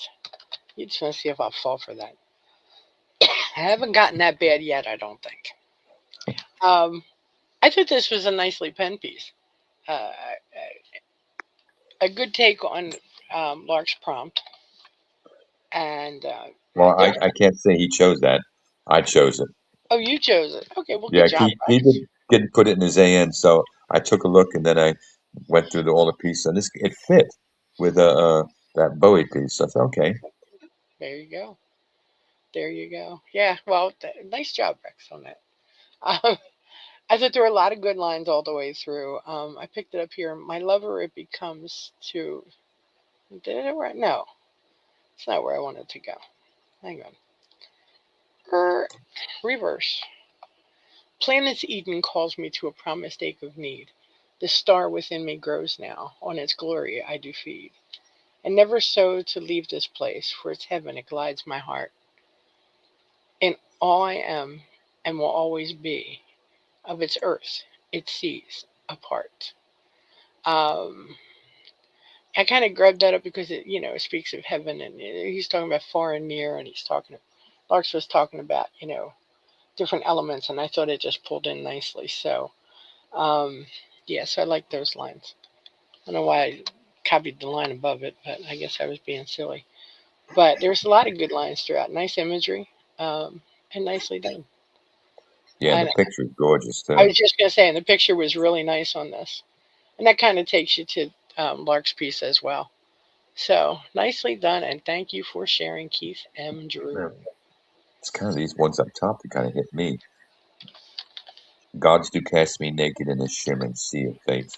You just want to see if I'll fall for that. I haven't gotten that bad yet, I don't think. I thought this was a nicely penned piece. Uh, a good take on Lark's prompt. And Well, there. I can't say he chose that. I chose it. Oh, you chose it. Okay, well, good Yeah, job, he Rex. didn't put it in his AN, so I took a look and then I went through all the pieces, and it fit with that Bowie piece. So I thought, okay. There you go. There you go. Yeah, well, nice job, Rex, on that. Um, I thought there were a lot of good lines all the way through. I picked it up here. My lover, it becomes to. Did it right? No, it's not where I wanted to go. Hang on. Reverse. Planet's Eden calls me to a promised ache of need. The star within me grows now. On its glory I do feed. And never so to leave this place, for its heaven it glides my heart. In all I am and will always be, of its earth it sees a part. Um, I kind of grabbed that up because it speaks of heaven, and he's talking about far and near, and Larks was talking about, different elements, and I thought it just pulled in nicely. So, so I like those lines. I don't know why I copied the line above it, but I guess I was being silly. But there's a lot of good lines throughout. Nice imagery, and nicely done. Yeah, and And the picture is gorgeous too. I was just going to say, and the picture was really nice on this. And that kind of takes you to Lark's piece as well. So nicely done, and thank you for sharing, Keith M. Drew. Yeah. It's kind of these ones up top that kind of hit me. Gods do cast me naked in a shimmering sea of fate,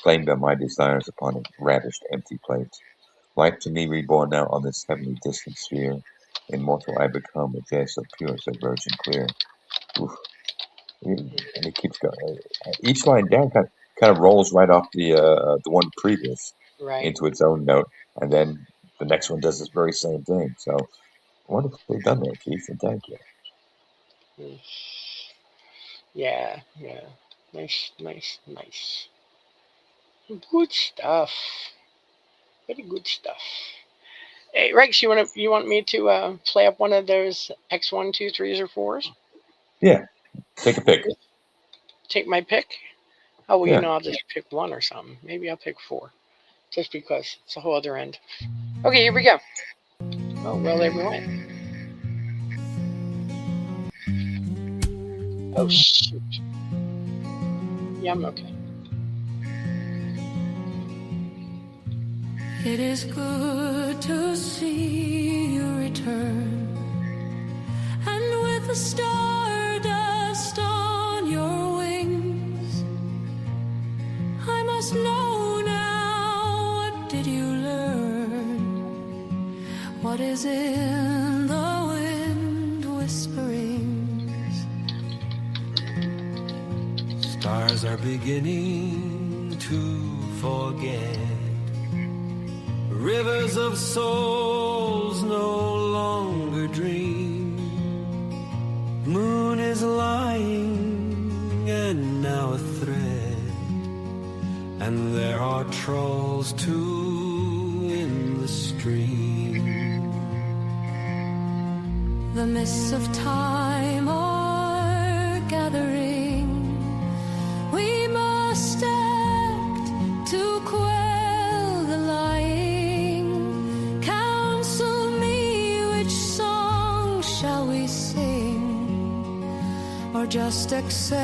claimed by my desires upon a ravished empty plate. Life to me reborn now on this heavenly distant sphere, immortal I become with air so pure, so virgin clear. Oof. And it keeps going. Each line down kind of rolls right off the one previous Right. into its own note, and then the next one does this very same thing. So wonderfully done there, Keith, and thank you. Yeah. Nice. Good stuff. Very good stuff. Hey, Rex, you want me to play up one of those X 1, 2, 3s, or 4s? Yeah. Take a pick. Take my pick? Oh, well, Yeah. I'll just pick one or something. Maybe I'll pick 4, just because it's a whole other end. Okay, here we go. Oh, well, there we went. Oh, shoot. Yeah, I'm okay. It is good to see you return, and with the stardust on your wings, I must know now, what did you learn? What is in the wind whisperings? Stars are beginning to forget. Rivers of souls no longer dream. Moon is lying and now a thread, and there are trolls too in the stream. The mists of time are gathering. We must act to quell the lying. Counsel me, which song shall we sing, or just accept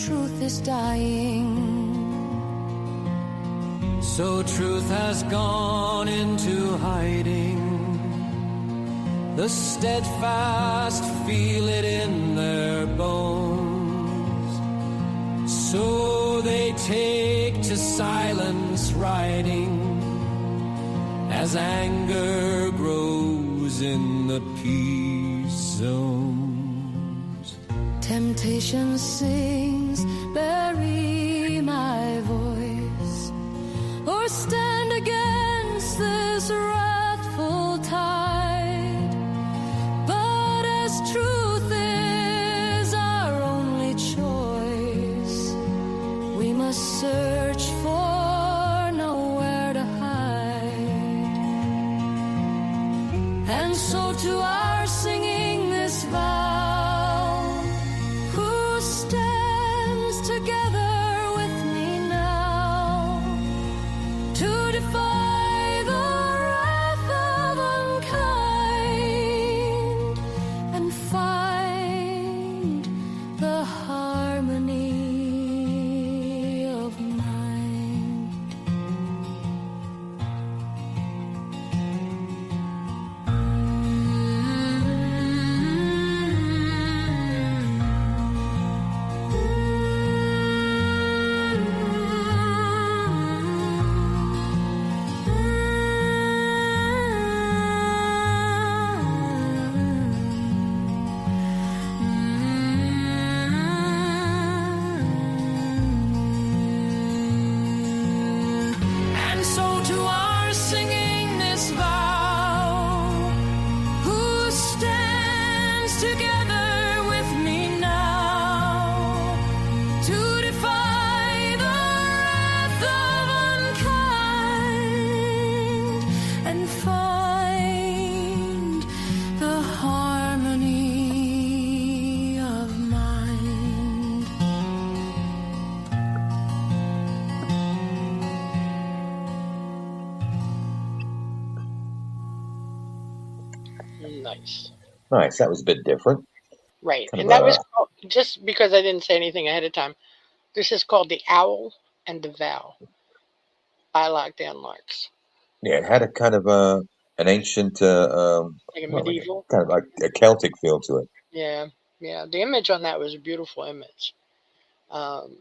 truth is dying? So truth has gone into hiding. The steadfast feel it in their bones, so they take to silence riding, as anger grows in the peace zones. Temptation sings, bury my voice, or stand against this wrathful tide. But as truth is our only choice, we must search for nowhere to hide. And so to our singing this vow, who stands together with me now, to defy the wrath of unkind and find the harmony of mind. piece. Nice. That was a bit different. Right. Kind And of that was a called, just because I didn't say anything ahead of time, this is called The Owl and the Vow by Lockdown Larks. yeah. It had a kind of an ancient, Like a well, like medieval. kind of like a Celtic feel to it. Yeah. Yeah. The image on that was a beautiful image. Um,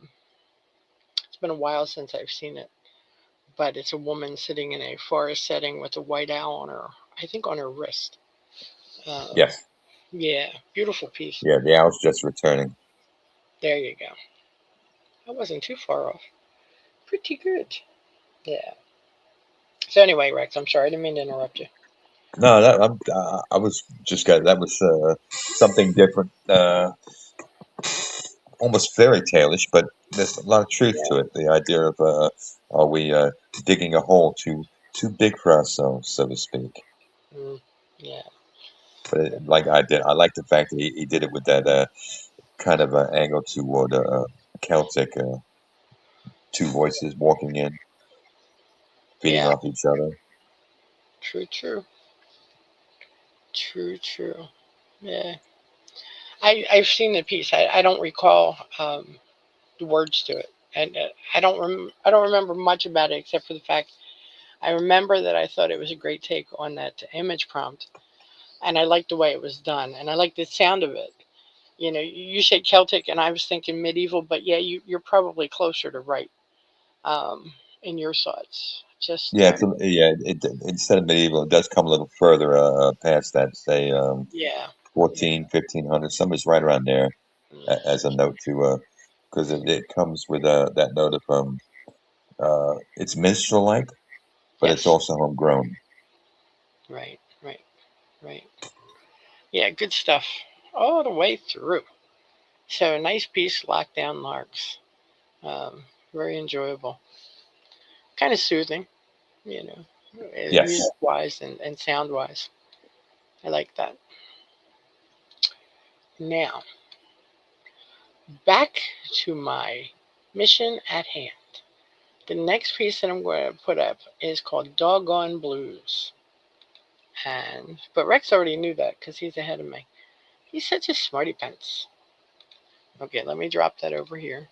it's been a while since I've seen it, but it's a woman sitting in a forest setting with a white owl on her, I think on her wrist. Um, Yes. yeah. Beautiful piece. Yeah. The owl's just returning. There you go. I wasn't too far off. Pretty good. Yeah. So anyway, Rex, I'm sorry, I didn't mean to interrupt you. No, I was just got that was something different, almost fairy tale-ish, but there's a lot of truth to Yeah. it. The idea of are we digging a hole too big for ourselves, so to speak? Mm, yeah. But like I did, I like the fact that he did it with that kind of angle toward Celtic, two voices walking in, feeding Yeah. off each other. True, true. True, true. Yeah. I've seen the piece. I don't recall the words to it. And I don't remember much about it except for the fact I remember that I thought it was a great take on that image prompt, and I liked the way it was done, and I liked the sound of it. You know, you said Celtic, and I was thinking medieval, but yeah, you're probably closer to right in your thoughts. Just Yeah, instead of medieval, it does come a little further past that, say yeah, 14, 1500. Somebody's right around there as a note to, because it comes with that note of it's minstrel-like, but it's yes, also homegrown. right, right, right. Yeah, good stuff all the way through. So nice piece, Lockdown Larks. Very enjoyable, kind of soothing, you know, Yes. music wise and sound wise. I like that. Now, back to my mission at hand. The next piece that I'm going to put up is called Doggone Blues. But Rex already knew that because he's ahead of me. He's such a smarty pants. Okay, let me drop that over here.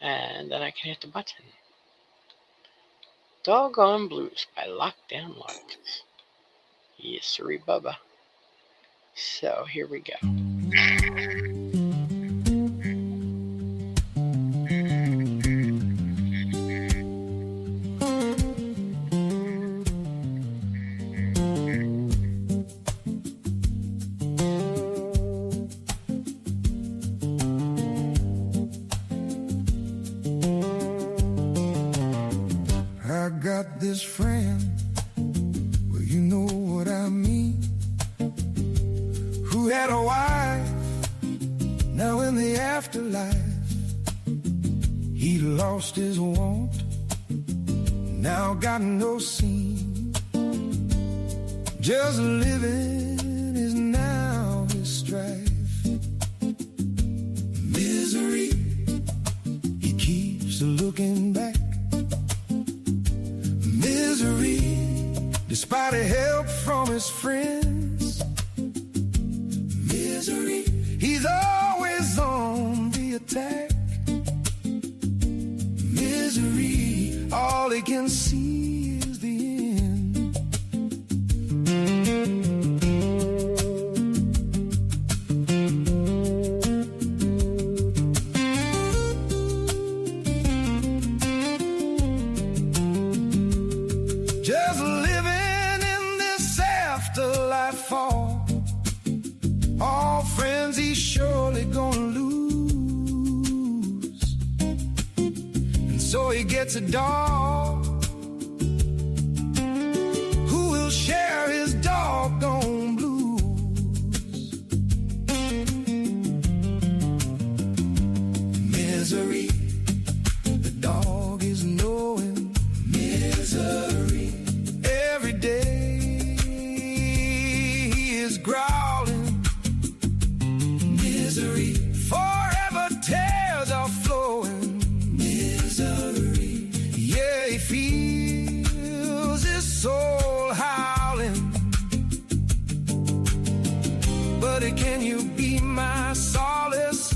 And then I can hit the button. Doggone Blues by Lockdown Larks. Yes, sirree, Bubba. So here we go. I got this friend, well, you know what I mean, who had a wife, now in the afterlife, he lost his want, now got no scene, just living is now his strife. Misery, he keeps looking back. Misery, despite the help from his friends. Misery, he's always on the attack. Misery, all he can see is the end. Just living in this afterlife fall. All friends he's surely gonna lose. And so he gets a dog who will share his doggone blues. Misery, the dog is knowing misery. Every day he is growling. Misery, forever tears are flowing. Misery, yeah, he feels his soul howling. Somebody, can you be my solace?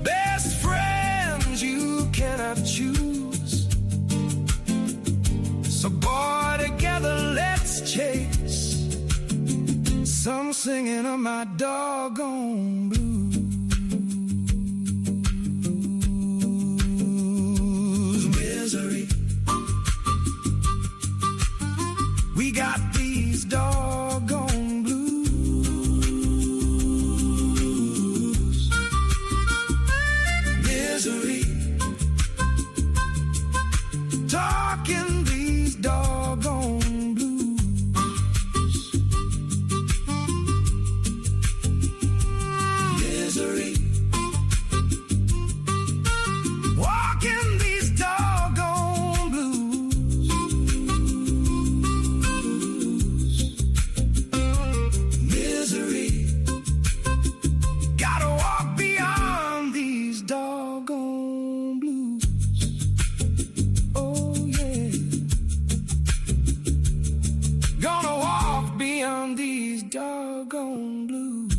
Best friends you cannot choose. So boy, together let's chase some singing of my doggone blues. Misery. We got these doggone blues. Misery. Talking these doggone blues. Misery. Walking these doggone blues. Misery. Gotta walk beyond these doggone blues. Oh yeah. Gonna walk beyond these doggone blues.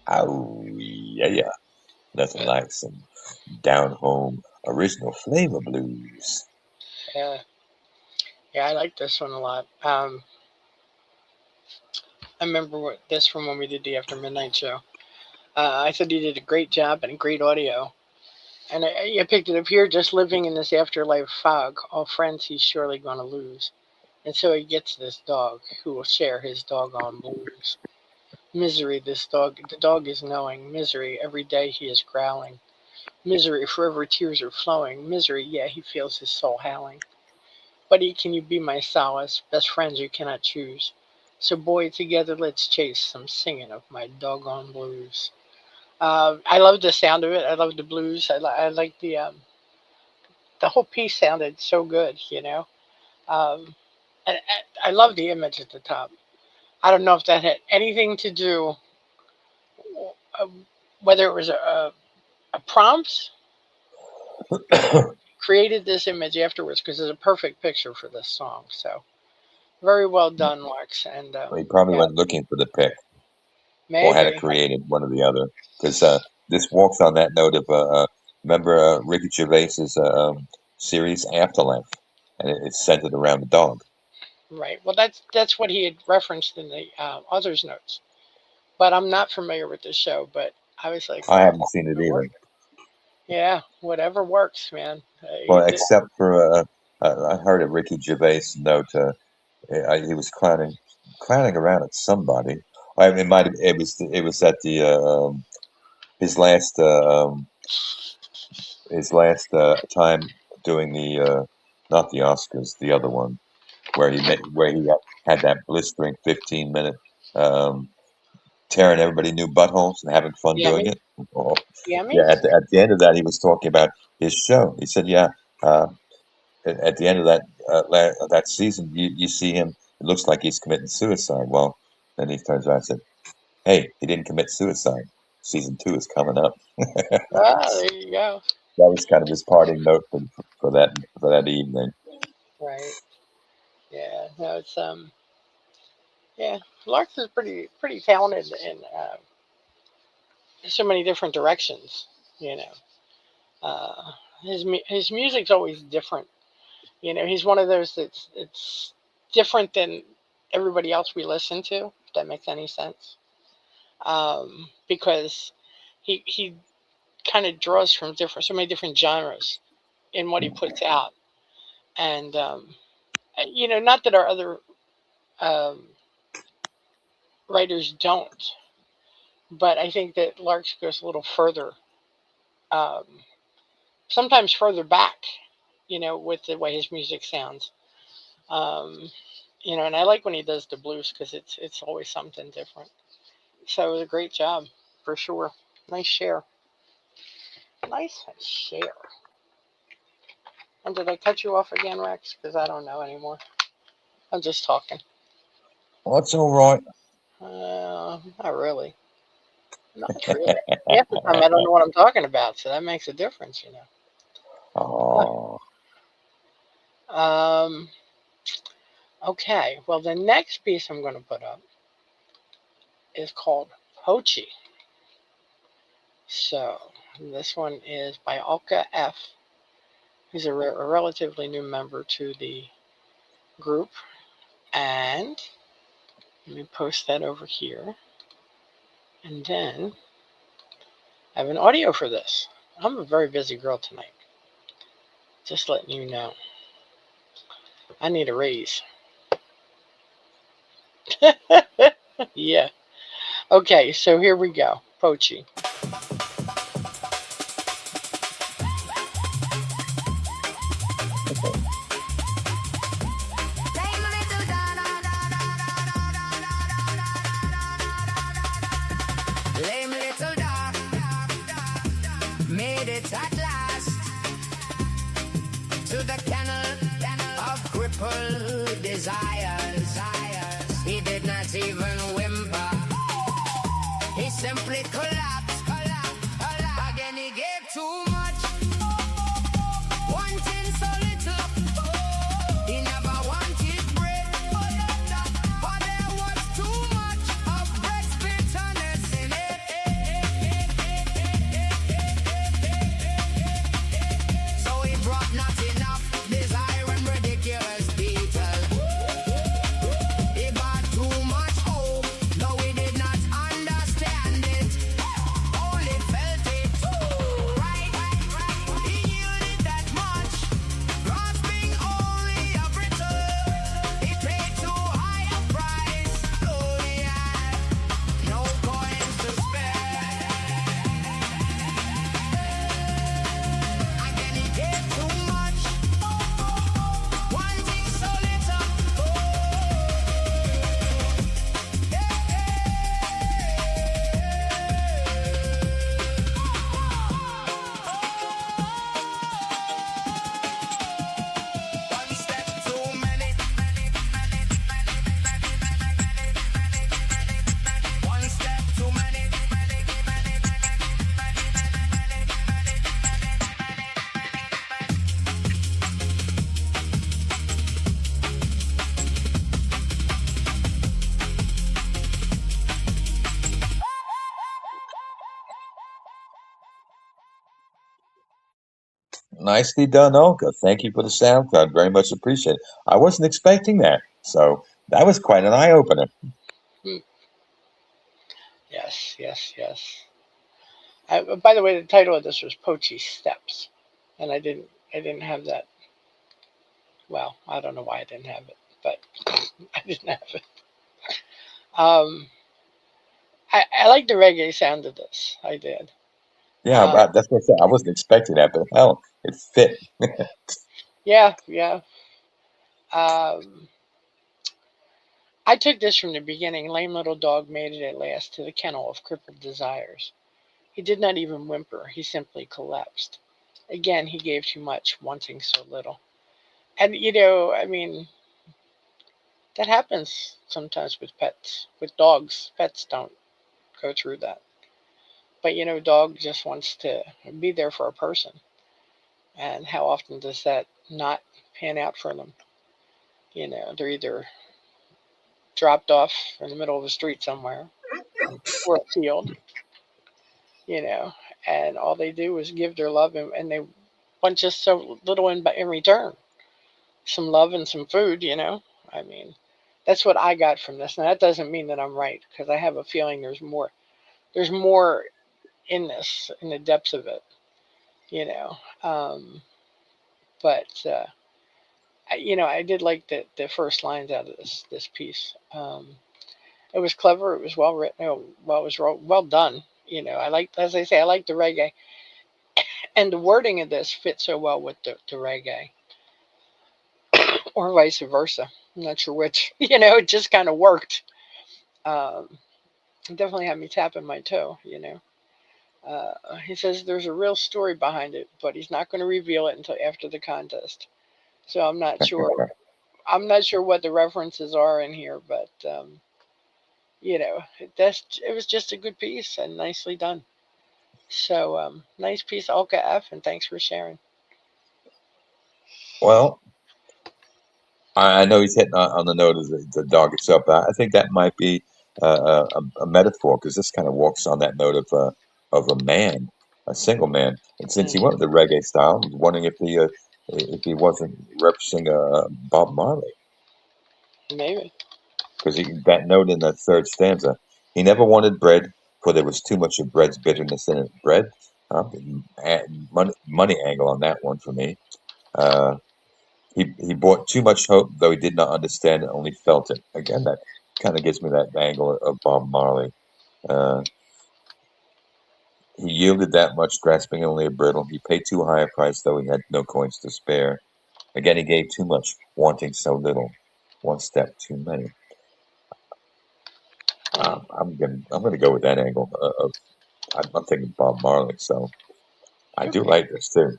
Oh, yeah. Nothing like some down home original flavor blues. Yeah, yeah, I like this one a lot. I remember this from when we did the After Midnight show. I thought he did a great job and great audio. And I picked it up here, just living in this afterlife fog. All friends he's surely going to lose. And so he gets this dog who will share his doggone blues. Misery, the dog is knowing. Misery, every day he is growling. Misery, forever tears are flowing. Misery, yeah, he feels his soul howling. Buddy, can you be my solace? Best friends you cannot choose. So boy, together let's chase some singing of my doggone blues. I love the sound of it. I love the blues. I like the whole piece sounded so good, you know. Um, and I love the image at the top. I don't know if that had anything to do, uh, whether it was a prompt created this image afterwards, because it's a perfect picture for this song. So very well done, Lex. And He probably yeah, went looking for the pick or had it maybe. created, one or the other. Because this walks on that note of, remember Ricky Gervais's series Afterlife? And it's centered around the dog. Right. Well, that's what he had referenced in the author's notes. But I'm not familiar with this show. But I was like, I well, haven't seen it it either. worked. Yeah, whatever works, man. Well, except for I heard a Ricky Gervais note. He was clowning around at somebody. I mean, it was at the his last time doing the not the Oscars, the other one where he had that blistering 15-minute um, tearing everybody new buttholes and having fun doing Yummy, it. Oh, yeah, yummies. at the end of that, he was talking about his show. He said, "Yeah, uh, at the end of that season, you see him. It looks like he's committing suicide. Well, then he turns around and said, 'Hey, he didn't commit suicide. Season 2 is coming up.'" Ah, there you go. That was kind of his parting note for that evening. Right. Yeah. No, it's yeah. Larks is pretty talented in so many different directions. You know, his music's always different. You know, he's one of those that's it's different than everybody else we listen to. If that makes any sense. Because he kind of draws from so many different genres in what he puts out, and you know, not that our other um, writers don't, but I think that Larks goes a little further, um, sometimes further back, you know, with the way his music sounds. Um, you know, and I like when he does the blues because it's always something different. So it was a great job for sure. Nice share. Nice share. And did I cut you off again, Rex? Because I don't know anymore. I'm just talking. What's all right? Not really. Not really. Half the time I don't know what I'm talking about, so that makes a difference, you know. Oh, Okay, well, the next piece I'm going to put up is called Pochi. So, this one is by Alka F. He's a relatively new member to the group. And let me post that over here. And then I have an audio for this. I'm a very busy girl tonight. Just letting you know. I need a raise. Yeah. Okay, so here we go. Pochi. Lame little dog made it at last to the kennel of crippled desires. He did not even whimper. He simply collapsed. Again he gave too much, wanting so little. He never wanted bread, but there was too much of bread's bitterness in it. So he brought not enough desire and ridiculous detail. He got too much hope, though he did not understand it. Only felt it right. He yielded that much, grasping only a brittle. He paid too high a price. Oh yeah, no coins to spare. Again he gave too much, wanting so little. One step too many. One step too many. nicely done, Olga. Thank you for the sound card. Very much appreciated. I wasn't expecting that. So that was quite an eye opener. Hmm. Yes. By the way, the title of this was Pochi Steps, and I didn't have that. Well, I don't know why I didn't have it, but I didn't have it. Um, I like the reggae sound of this. I did. Yeah, that's what I said. I wasn't expecting that, but hell, it fit. Yeah. Um, I took this from the beginning. Lame little dog made it at last to the kennel of crippled desires. He did not even whimper. He simply collapsed. Again, he gave too much, wanting so little. And I mean, that happens sometimes with pets, with dogs. Pets don't go through that. But dog just wants to be there for a person. And how often does that not pan out for them? They're either dropped off in the middle of the street somewhere or a field, you know, and all they do is give their love, and they want just so little in return. Some love and some food. I mean, that's what I got from this. Now, that doesn't mean that I'm right, because I have a feeling there's more. There's more in this, in the depths of it, you know. But I did like the first lines out of this piece. It was clever. It was well written. Well, it was well done. I like, as I say, I like the reggae, and the wording of this fits so well with the reggae, or vice versa. I'm not sure which. It just kind of worked. It definitely had me tapping my toe. He says there's a real story behind it, but he's not going to reveal it until after the contest. So I'm not sure. I'm not sure what the references are in here, but it was just a good piece and nicely done. So nice piece, Alka F, and thanks for sharing. Well, I know he's hitting on the note of the dog itself, but I think that might be a metaphor because this kind of walks on that note of a man, a single man. And since he went with the reggae style, I was wondering if he wasn't referencing Bob Marley Maybe. because that note in the third stanza, he never wanted bread, for there was too much of bread's bitterness in it. Bread, money angle on that one for me. Uh, he bought too much hope, though he did not understand it, only felt it. Again, that kind of gives me that angle of Bob Marley. Uh, he yielded that much, grasping only a brittle. He paid too high a price, though he had no coins to spare. Again, he gave too much, wanting so little. One step too many. I'm gonna go with that angle. I'm thinking Bob Marley, so I do Okay. like this too.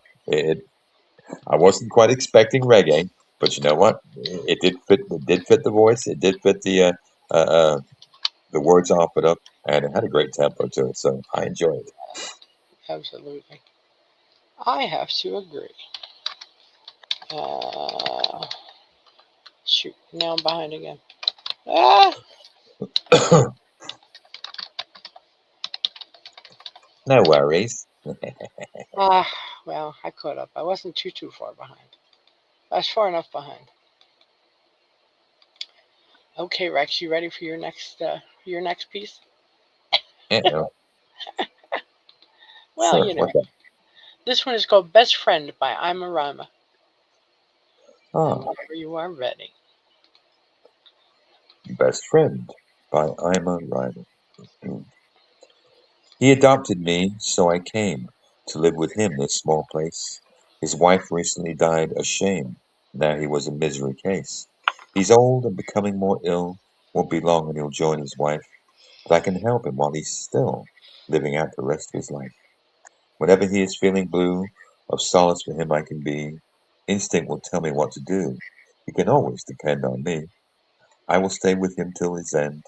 I wasn't quite expecting reggae, but you know what? It did fit. It did fit the voice. It did fit the words off it up, and it had a great tempo to it. So I enjoyed it. Absolutely. I have to agree. Uh, shoot, now I'm behind again. Ah, No worries. ah, well, I caught up. I wasn't too far behind. I was far enough behind. Okay, Rex, you ready for your next piece? Yeah, Well, sure. What's that? this one is called "Best Friend" by Ima Rama. And Ah, whenever you are ready. Best Friend by Ima Rhyme. He adopted me, so I came to live with him this small place. His wife recently died a shame. Now he was a misery case. He's old and becoming more ill. Won't be long and he'll join his wife. But I can help him while he's still living out the rest of his life. Whenever he is feeling blue, of solace for him I can be. Instinct will tell me what to do. He can always depend on me. I will stay with him till his end,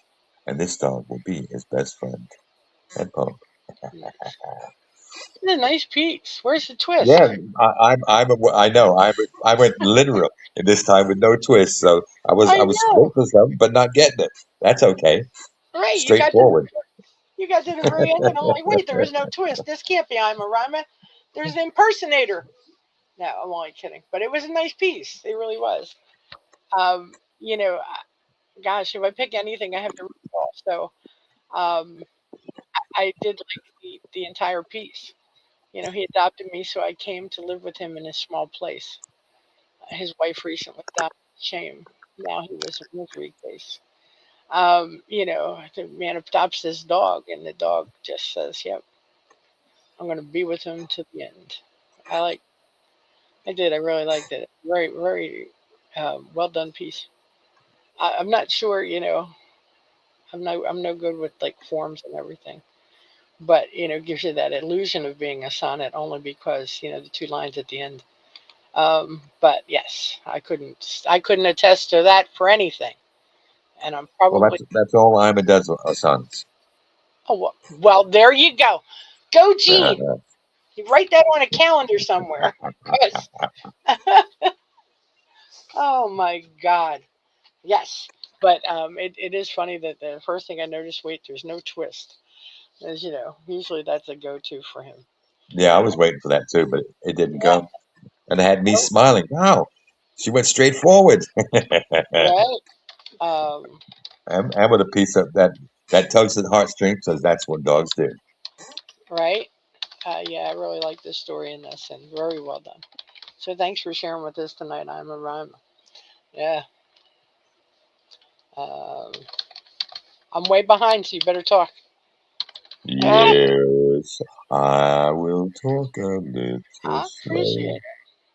and this dog will be his best friend. And pump. Nice. It's a nice piece. Where's the Yeah, twist? I know. I went literal this time with no twist. So I I was know. waiting for some, but not getting it. That's okay. Right, Straightforward. you got to the very end, and I'm like, wait, there is no twist. This can't be Ima Rama. There's an impersonator. No, I'm only kidding. But it was a nice piece. It really was. Um, you know, gosh, if I pick anything, I have to read it all. So um, I did like the entire piece. He adopted me, so I came to live with him in a small place. His wife recently died. Shame. Now he was a misery case. The man adopts this dog, and the dog just says, "Yep, I'm going to be with him to the end." I like. I did. I really liked it. Very, very well done piece. I'm not sure. I'm no good with like forms and everything, but it gives you that illusion of being a sonnet only because the two lines at the end. But yes, I couldn't attest to that for anything, and I'm Well, probably. that's all Ima does, sons. Oh well, there you go. Go, Gene. You write that on a calendar somewhere. 'Cause- oh my God. Yes. But it is funny that the first thing I noticed, wait, there's no twist. As usually that's a go-to for him. Yeah, I was waiting for that too, but it didn't Yeah. come, and it had me Nope. smiling. Wow, she went straight forward, Right. Um, and with a piece of that tugs at the heartstrings, because that's what dogs do. right. Yeah, I really like this story in this, and very well done. So thanks for sharing with us tonight. I'm a rhyme. Yeah. Um, I'm way behind, so you better talk. Ah, Yes, I will talk a little I appreciate slow. it.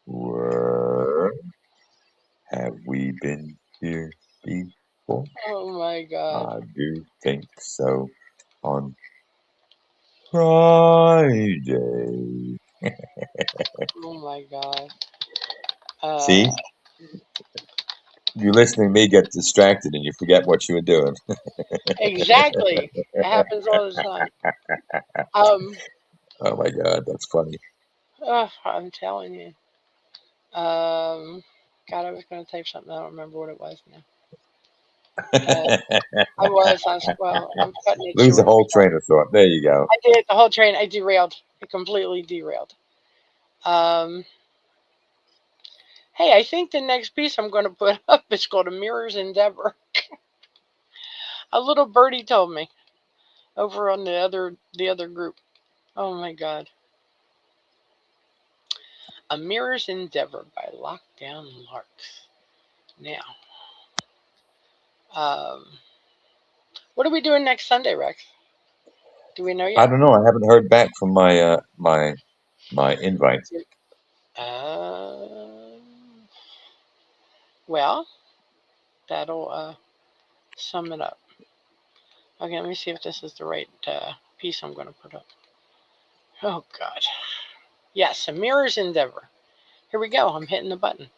Where have we been here before? Oh my God. I do think so. On Friday. Oh my God. See, you listening to me get distracted and you forget what you were doing. Exactly. It happens all the time. Um, Oh my God, that's funny. I'm telling you. God, I was going to type something. I don't remember what it was now. I was. Well, I'm cutting it Lose the short. whole train of thought. There you go. I did the whole train. I derailed. I completely derailed. Um, hey, I think the next piece I'm going to put up is called A Mirror's Endeavor. A little birdie told me over on the other group. Oh my God. A Mirror's Endeavor by Lockdown Larks. Now, what are we doing next Sunday, Rex? Do we know I yet? don't know. I haven't heard back from my invite. Um, well, that'll sum it up. Okay, let me see if this is the right piece I'm going to put up. Oh, God. Yes, A Mirror's Endeavor. Here we go. I'm hitting the button.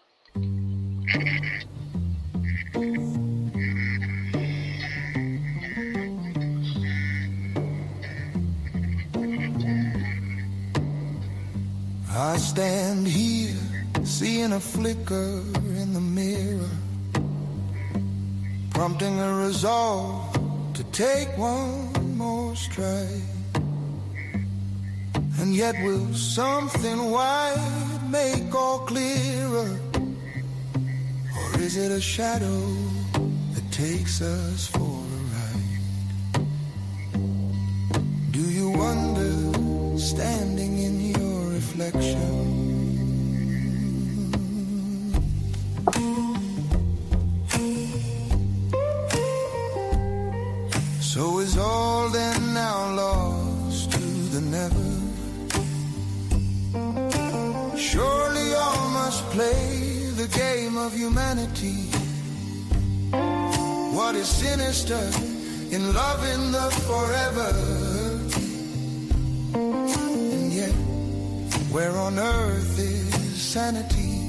I stand here, seeing a flicker in the mirror, prompting a resolve to take one more stride. And yet will something white make all clearer? Or is it a shadow that takes us for a ride? Do you wonder, standing in your reflection? So is all then now lost to the never? Surely all must play the game of humanity. What is sinister in loving the forever? And yet, where on earth is sanity?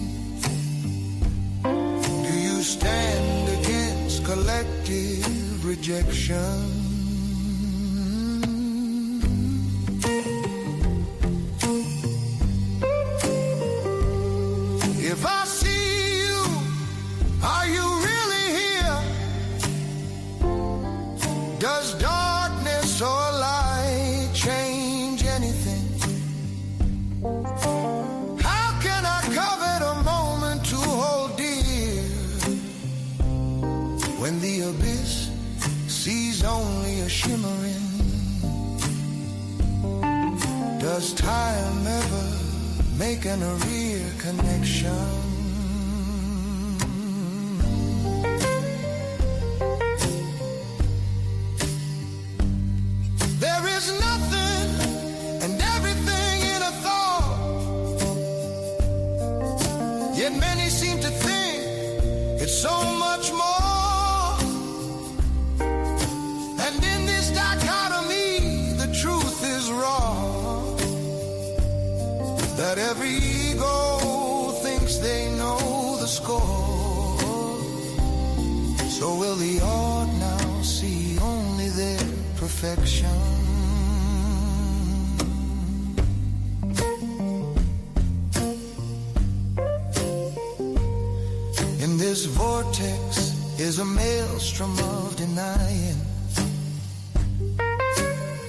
Do you stand against collective rejection? If I see you, are you really here? Does darkness or light change anything? How can I covet a moment to hold dear when the abyss sees only a shimmering? Does time ever make an real connection? There is nothing and everything in a thought, yet many seem to think it's so much more. And in this dichotomy, the truth is raw, that every ego thinks they know the score. So will the odd now see only their perfection? In this vortex is a maelstrom of denying,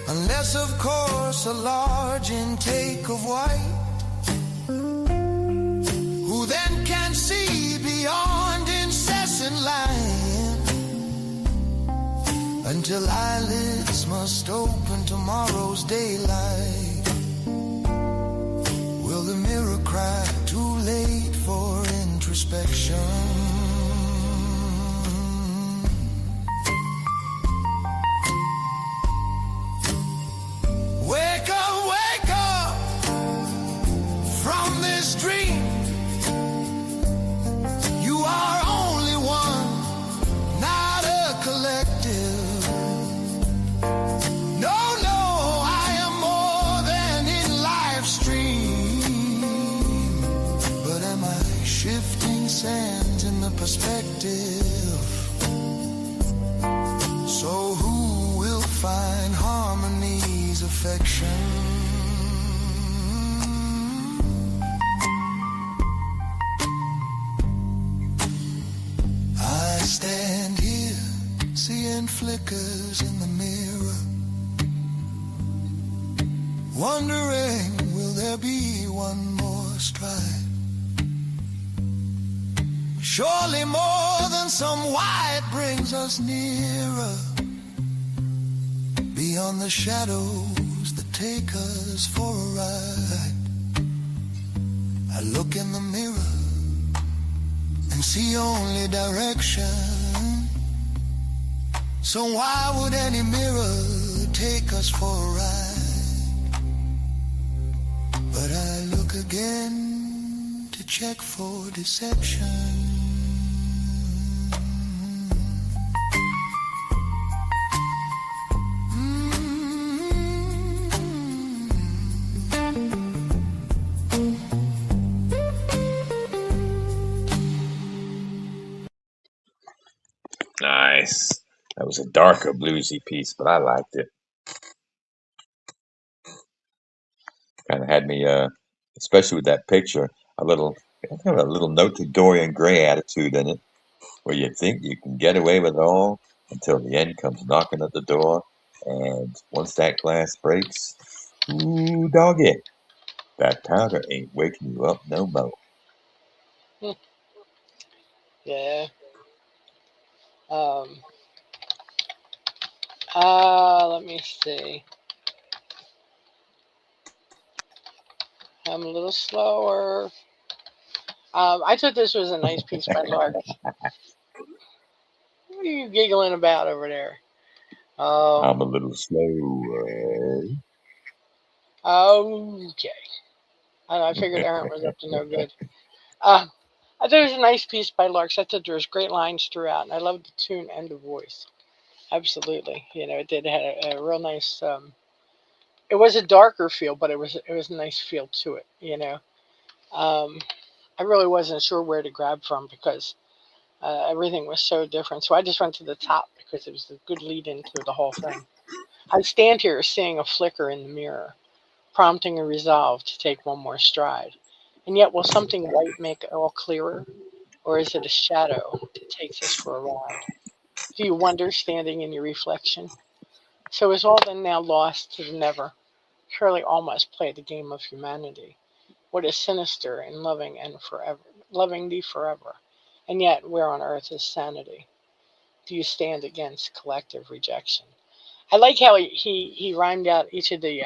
unless of course a large intake of white, who then can see beyond incessant lying, until eyelids must open tomorrow's daylight. Will the mirror cry too late for introspection? Wake up from this dream. You are only one, not a collective. No, I am more shifting sands in the perspective. So who will find harmony's affection? I stand here, seeing flickers in the mirror, wondering, will there be one more stride? Surely more than some white brings us nearer, beyond the shadows that take us for a ride. I look in the mirror and see only direction. So why would any mirror take us for a ride? But I look again to check for deception. Nice. That was a darker bluesy piece, but I liked it. Kind of had me, especially with that picture, kind of a little note to Dorian Gray attitude in it, where you think you can get away with it all until the end comes knocking at the door, and once that glass breaks, ooh, doggy, that powder ain't waking you up no more. Yeah. Let me see. I'm a little slower. I thought this was a nice piece by Lark. What are you giggling about over there? I'm a little slow. Okay. I figured Aaron was up to no good. I thought it was a nice piece by Larks. I thought there was great lines throughout, and I loved the tune and the voice. Absolutely. It did have a real nice. It was a darker feel, but it was a nice feel to it. I really wasn't sure where to grab from because everything was so different. So I just went to the top because it was a good lead into the whole thing. I stand here seeing a flicker in the mirror, prompting a resolve to take one more stride. And yet, will something white make it all clearer? Or is it a shadow that takes us for a ride? Do you wonder, standing in your reflection? So is all then now lost to the never? Surely all must play the game of humanity. What is sinister in loving thee forever? And yet, where on earth is sanity? Do you stand against collective rejection? I like how he rhymed out each of the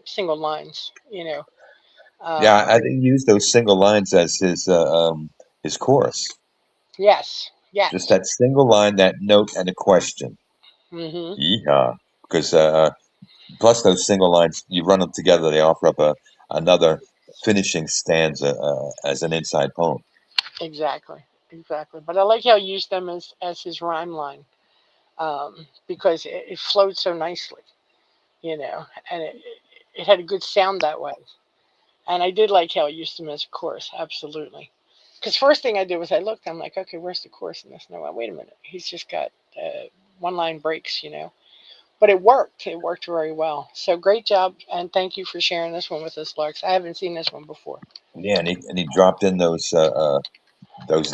single lines. Yeah, I But think he used those single lines as his chorus. yes, Just yes. that single line, that note, and a question. Hmm. Yeehaw! Because plus those single lines, you run them together, they offer up another finishing stanza as an inside poem. Exactly, exactly. But I like how he used them as his rhyme line because it flowed so nicely, and it had a good sound that way. And I did like how he used them as a chorus, absolutely. Because first thing I did was I looked, I'm like, okay, where's the chorus in this? No, wait a minute. He's just got one line breaks. But it worked. It worked very well. So great job, and thank you for sharing this one with us, Larks. I haven't seen this one before. Yeah, and he dropped in those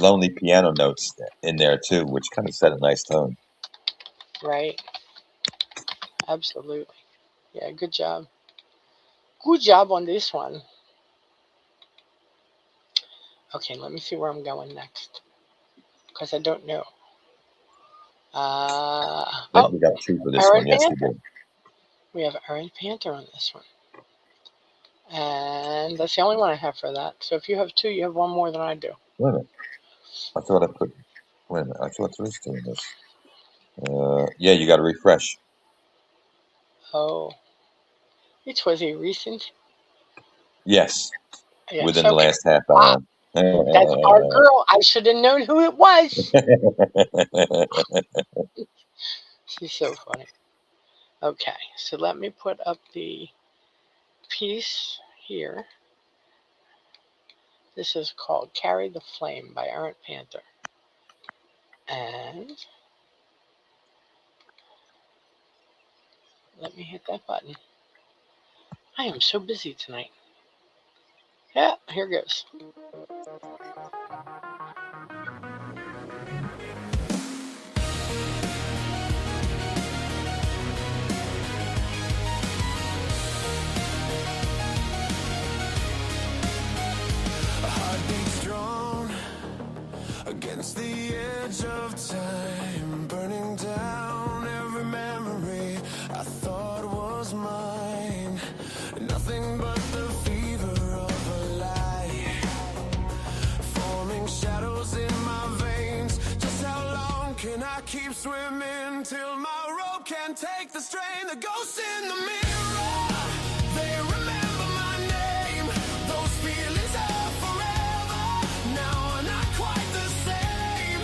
lonely piano notes in there too, which kind of set a nice tone. Right? Absolutely. Yeah, good job. Good job on this one. Okay, let me see where I'm going next because I don't know. I think we got two for this Aaron one. Yes, we Panther. did. We have Aaron Panther on this one. And that's the only one I have for that. So if you have two, you have one more than I do. Wait a minute. I thought I put. Wait a minute. I thought there was two in this. Yeah, you got to refresh. Oh, it was a recent. Yes, Yes, within the okay. last half Ah, hour. that's our girl. I should have known who it was. She's so funny. Okay, so let me put up the piece here. This is called Carry the Flame by Errant Panther. And let me hit that button. I am so busy tonight. Yeah, here goes. Against the edge of time, burning down every memory I thought was mine. Nothing but the fever of a lie, forming shadows in my veins. Just how long can I keep swimming till my rope can't take the strain? The ghosts in the mirror, they remember my name. Those feelings are forever. Now I'm not quite the same.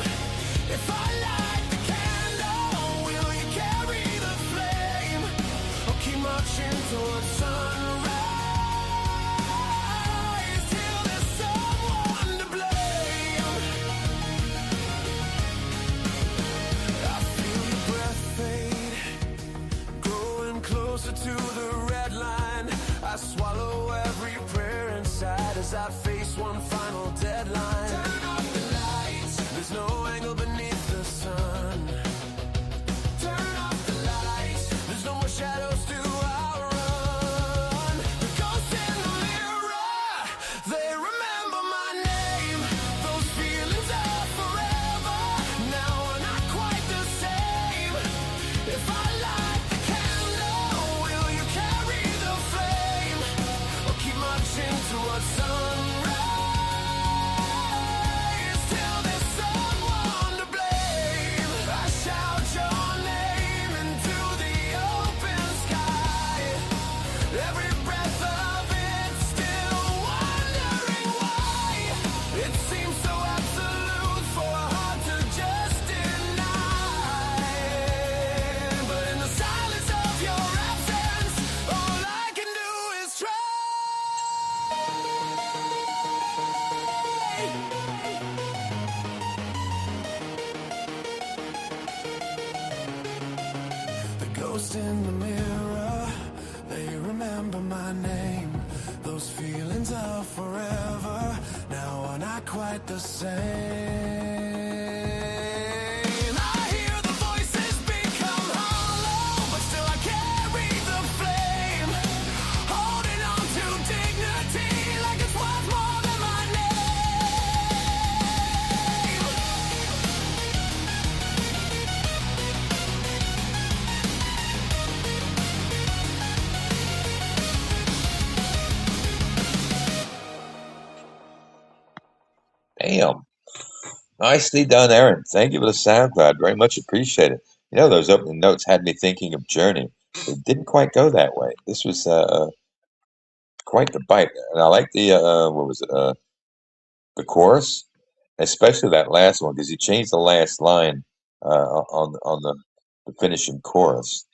If I light the candle, will you carry the flame? Or keep marching towards sunrise till there's someone to blame? I feel your breath fade, growing closer to the red line. I swallow every prayer inside as I face one final deadline. Turn off the lights, there's no angle beneath the sun. Turn off the lights, there's no more shadows to outrun. The ghosts in the mirror, they remember my name. Those feelings are forever. Now we're not quite the same. If I light the candle, will you carry the flame? Or keep marching towards sunrise till there's someone to blame? I shout your name into the open sky. Every breath of it, still wondering why. It seems so absolute for a heart to just deny. But in the silence of your absence, all I can do is try. The ghost in the mirror, they remember my name. Those feelings are forever. Now are not quite the same. I hear the voices become hollow, but still I carry the flame. Holding on to dignity like it's worth more than my Damn. Nicely done, Aaron. Thank you for the SoundCloud. Very much appreciated. You know, those opening notes had me thinking of Journey. It didn't quite go that way. This was quite the bite. And I like the, what was it, the chorus, especially that last one, because he changed the last line on the finishing chorus.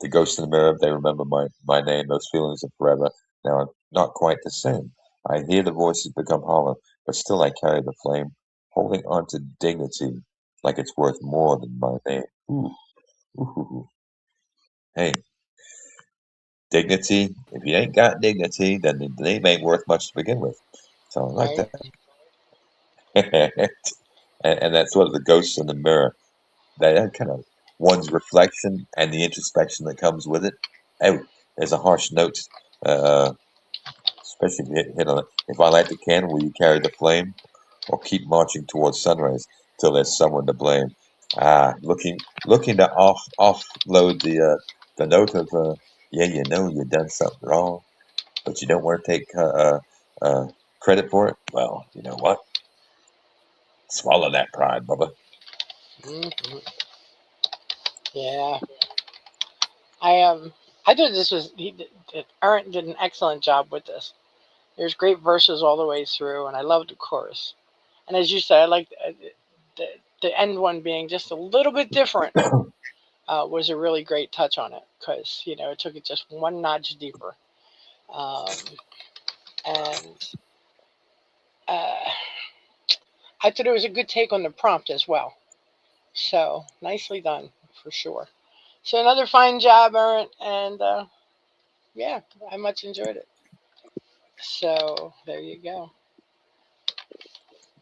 The ghost in the mirror, they remember my name, those feelings are forever. Now I'm not quite the same. I hear the voices become hollow, but still I carry the flame, holding on to dignity like it's worth more than my name. Ooh, ooh, ooh, ooh. Hey, dignity, if you ain't got dignity, then the name ain't worth much to begin with. So I like Right? that. And that's sort of the ghosts in the mirror. That kind of one's reflection and the introspection that comes with it. Oh, there's a harsh note, uh, especially if you hit on it. If I light the candle, will you carry the flame, or keep marching towards sunrise till there's someone to blame? Ah, looking to offload the note of yeah, you know you done something wrong, but you don't want to take credit for it. Well, you know what? Swallow that pride, Bubba. Mm-hmm. Yeah. I thought this was Aaron did an excellent job with this. There's great verses all the way through, and I love the chorus. And as you said, I like the end one being just a little bit different. Was a really great touch on it because it took it just one notch deeper. And I thought it was a good take on the prompt as well. So nicely done for sure. So another fine job, Aaron, and yeah, I much enjoyed it. So there you go.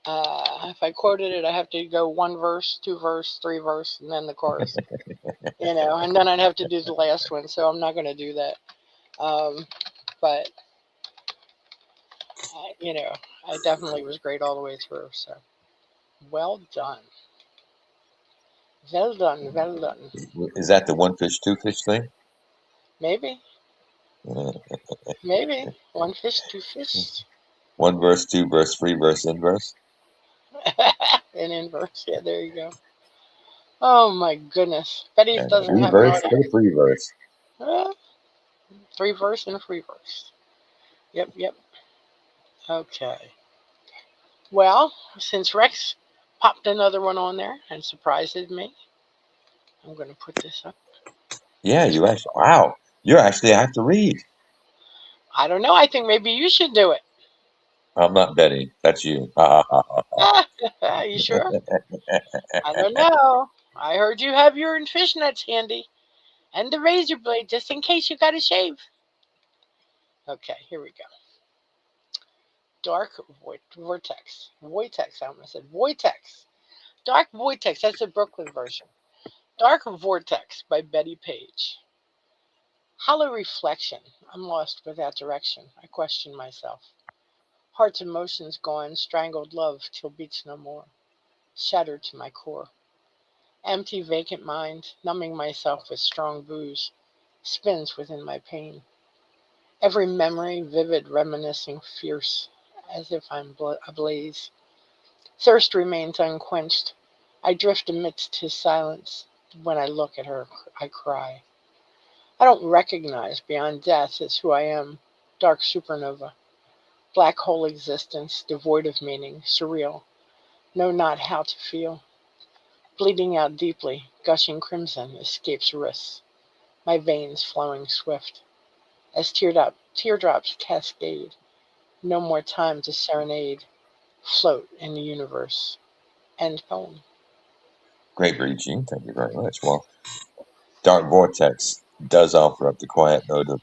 If I quoted it, I have to go 1 verse, 2 verse, 3 verse, and then the chorus. And then I'd have to do the last one. So I'm not going to do that. But I definitely was great all the way through. So well done, well done, well done. Is that the one fish, two fish thing? Maybe, Uh, maybe 1 fish, 2 fish. 1 verse, 2 verse, 3 verse, inverse. In inverse. Yeah, there you go. Oh my goodness. Betty And doesn't have an reverse or audience. free verse. 3 verse and a free verse. Yep, yep. Okay. Well, since Rex popped another one on there and surprised me, I'm going to put this up. Yeah, you actually. Wow, you actually have to read. I don't know. I think maybe you should do it. I'm not betting. That's you. You sure? I don't know. I heard you have your fishnets handy and the razor blade just in case you got to shave. Okay, here we go. Dark Vortex. Vortex, I almost said Vortex. Dark Vortex, that's the Brooklyn version. Dark Vortex by Betty Page. Hollow reflection. I'm lost without direction. I question myself. Heart's emotions gone, strangled love till beats no more. Shattered to my core. Empty, vacant mind, numbing myself with strong booze, spins within my pain. Every memory vivid, reminiscing, fierce, as if I'm ablaze. Thirst remains unquenched. I drift amidst his silence. When I look at her, I cry. I don't recognize beyond death is who I am. Dark supernova. Black hole existence, devoid of meaning, surreal. Know not how to feel. Bleeding out deeply, gushing crimson, escapes wrists. My veins flowing swift. As teardrops cascade. No more time to serenade. Float in the universe. End poem. Great read, Gene. Thank you very much. Well, Dark Vortex does offer up the quiet note of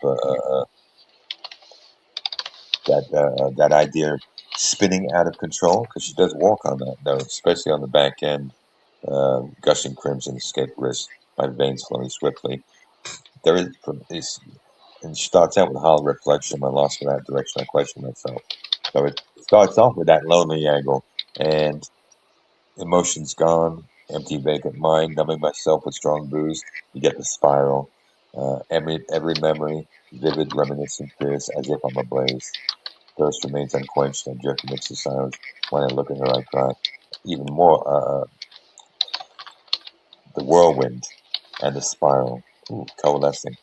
that idea spinning out of control, because she does walk on that note, especially on the back end. Gushing crimson, escape wrist, my veins flowing swiftly. There is, and she starts out with hollow reflection. I lost without direction. I question myself. So it starts off with that lonely angle, and emotions gone, empty, vacant mind, numbing myself with strong booze. You get the spiral. Every memory, vivid, reminiscent, fierce, as if I'm ablaze. Thirst remains unquenched. I drift amidst the silence. When I look at her, I cry. Even more, the whirlwind and the spiral, coalescing.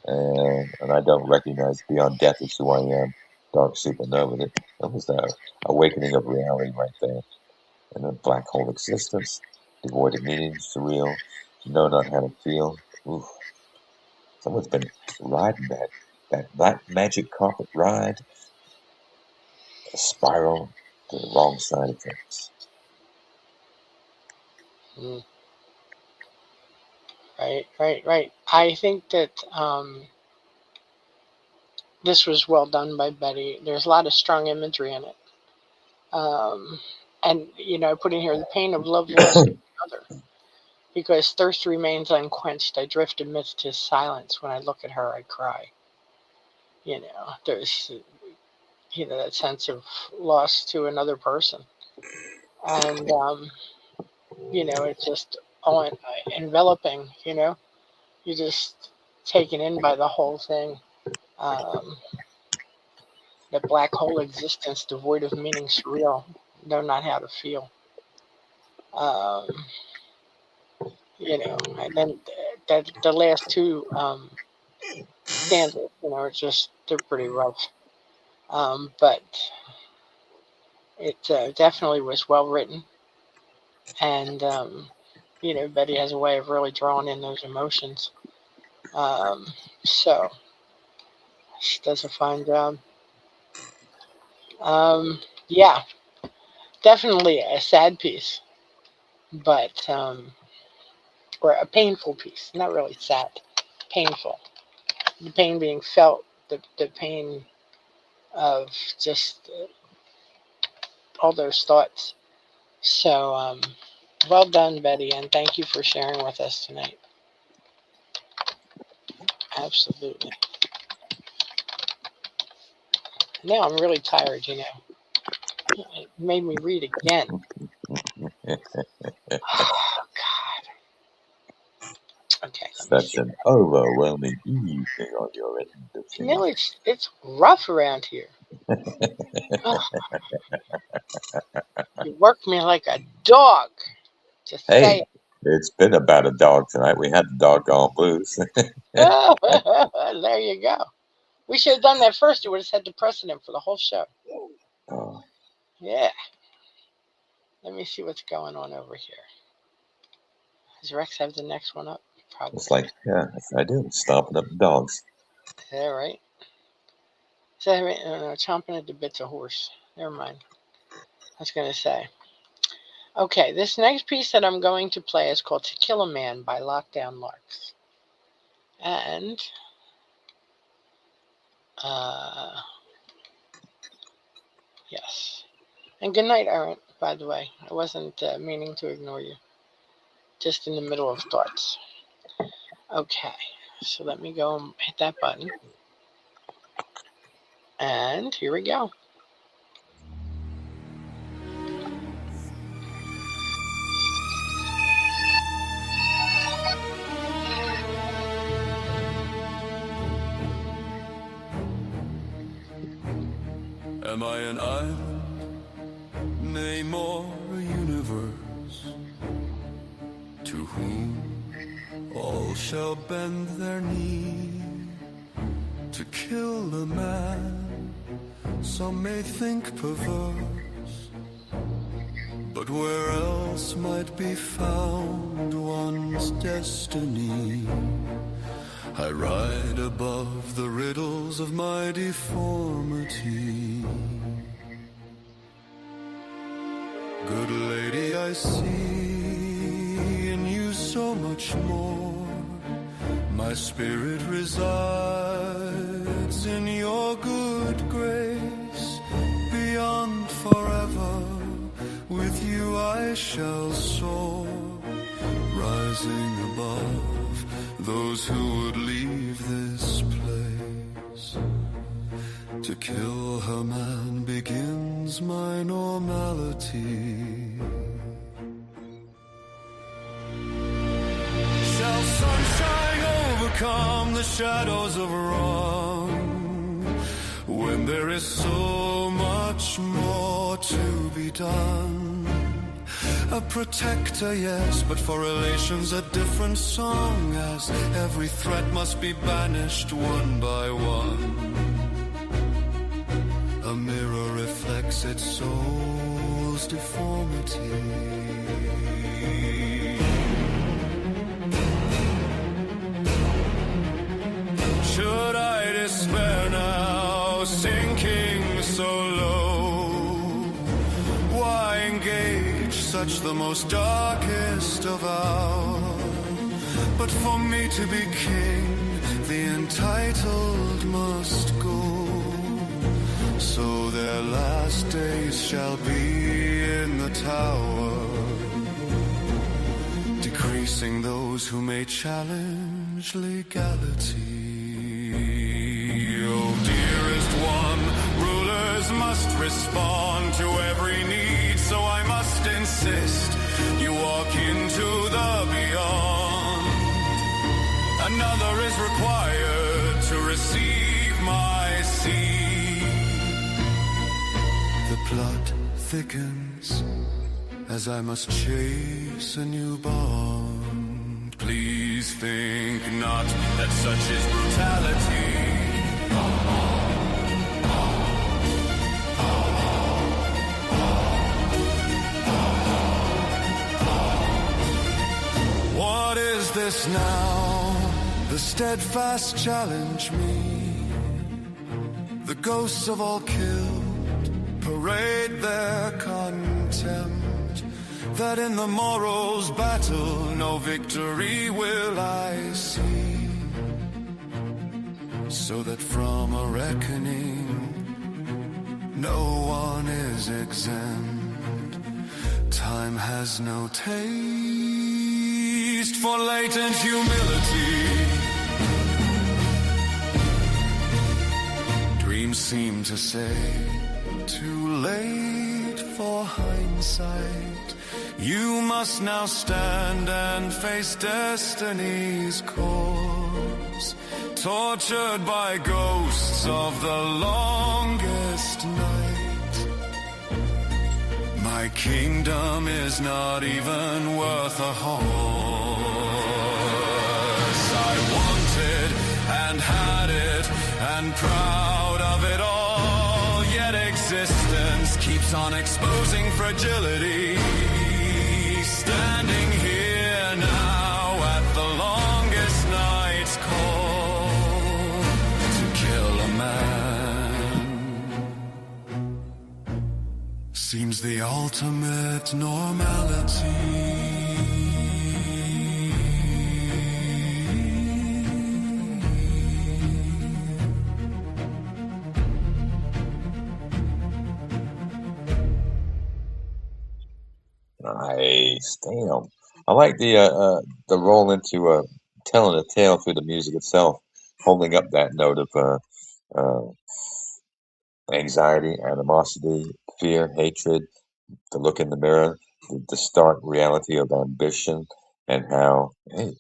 And I don't recognize beyond death is who I am. Dark supernova. That was the awakening of reality right there. And a black hole existence, devoid of meaning, surreal, know not how to feel. Oof. Someone's been riding that black magic carpet ride, a spiral to the wrong side of things. Mm. Right, right, right. I think that this was well done by Betty. There's a lot of strong imagery in it. And, put in here the pain of love lost to another. Because thirst remains unquenched, I drift amidst his silence. When I look at her, I cry. There's, that sense of loss to another person. And, it's just all enveloping, You're just taken in by the whole thing. Um, the black hole existence, devoid of meaning, surreal. Know not how to feel. Um, and then the last two stanzas, they're pretty rough. But it definitely was well written, and Betty has a way of really drawing in those emotions. So she does a fine job. Yeah, definitely a sad piece, but or a painful piece. Not really sad, painful. The pain being felt, the pain of just all those thoughts. So, well done, Betty, and thank you for sharing with us tonight. Absolutely. Now I'm really tired, you know. It made me read again. Oh, God. Okay, let me Such see. an overwhelming evening on your end of You know, things. it's rough around here. Oh, you work me like a dog. Just Hey, say, it's been about a dog tonight. We had the doggone blues. there you go. We should have done that first. It would have set the precedent for the whole show. Oh, Yeah. Let me see what's going on over here. Does Rex have the next one up? Probably. it's like, yeah, I do. Stomping up the dogs. Is that right? Is that right? No, chomping at the bit's a horse. Never mind. I was going to say. Okay, this next piece that I'm going to play is called To Kill a Man by Lockdown Larks. And yes. And good night, Aaron, by the way. I wasn't meaning to ignore you. Just in the middle of thoughts. Okay, so let me go and hit that button. And here we go. Am I an island, nay more a universe, to whom all shall bend their knee? To kill a man, some may think perverse, but where else might be found one's destiny? I ride above the riddles of my deformity. Good lady, I see in you so much more. My spirit resides in your good grace. Beyond forever, with you I shall soar, rising above those who would leave this place. To kill her man begins my normality. Shall sunshine overcome the shadows of wrong, when there is so much more to be done? A protector, yes, but for relations a different song, as every threat must be banished one by one. A mirror reflects its soul's deformity. Should I despair now, sinking so low? Why engage such the most darkest of hours? But for me to be king, the entitled must go. So their last days shall be in the tower, decreasing those who may challenge legality. Oh, dearest one, rulers must respond to every need, so I must insist you walk into the beyond. Another is required to receive my seed. The plot thickens as I must chase a new bond. Please think not that such is brutality. What is this now? The steadfast challenge me. The ghosts of all killed parade their contempt, that in the morrow's battle no victory will I see, so that from a reckoning no one is exempt. Time has no taste for latent humility. Dreams seem to say, too late for hindsight. You must now stand and face destiny's course, tortured by ghosts of the longest night. My kingdom is not even worth a horse. I wanted and had it and proud of it all, yet existence keeps on exposing fragility. Standing here now at the longest night's call to kill a man seems the ultimate normality. Nice, damn. I like the roll into telling a tale through the music itself, holding up that note of anxiety, animosity, fear, hatred, the look in the mirror, the stark reality of ambition, and how hey,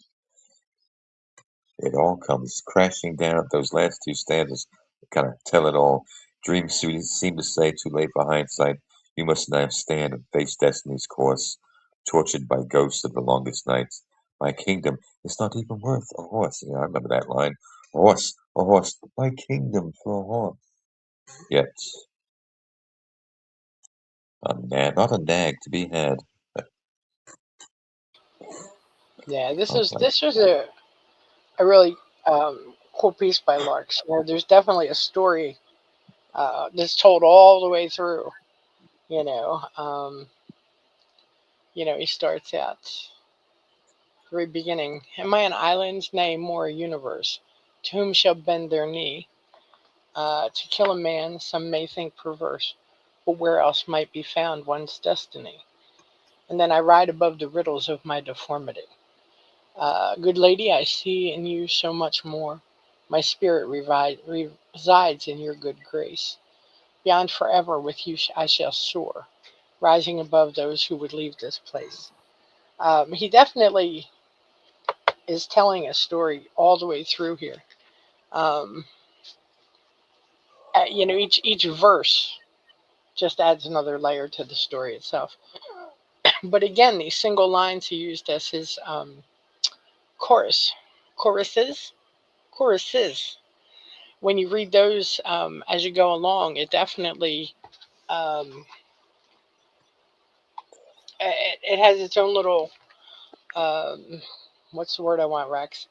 it all comes crashing down. Those last two stanzas kind of tell it all. Dreams seem to say, too late for hindsight. You must now stand and face destiny's course, tortured by ghosts of the longest nights. My kingdom is not even worth a horse. Yeah, I remember that line. A horse, my kingdom for a horse. Yet a man, not a nag to be had. Yeah, this Oh, is this was a really cool piece by Larks. You know, there's definitely a story that's told all the way through. You know, he starts out very beginning. Am I an island, nay, more a universe? To whom shall bend their knee? To kill a man, some may think perverse, but where else might be found one's destiny? And then I ride above the riddles of my deformity. Good lady, I see in you so much more. My spirit resides in your good grace. Beyond forever with you I shall soar, rising above those who would leave this place. He definitely is telling a story all the way through here. Um, each verse just adds another layer to the story itself. But again, these single lines he used as his chorus, choruses, choruses. When you read those as you go along, it definitely it has its own little what's the word I want, Rex?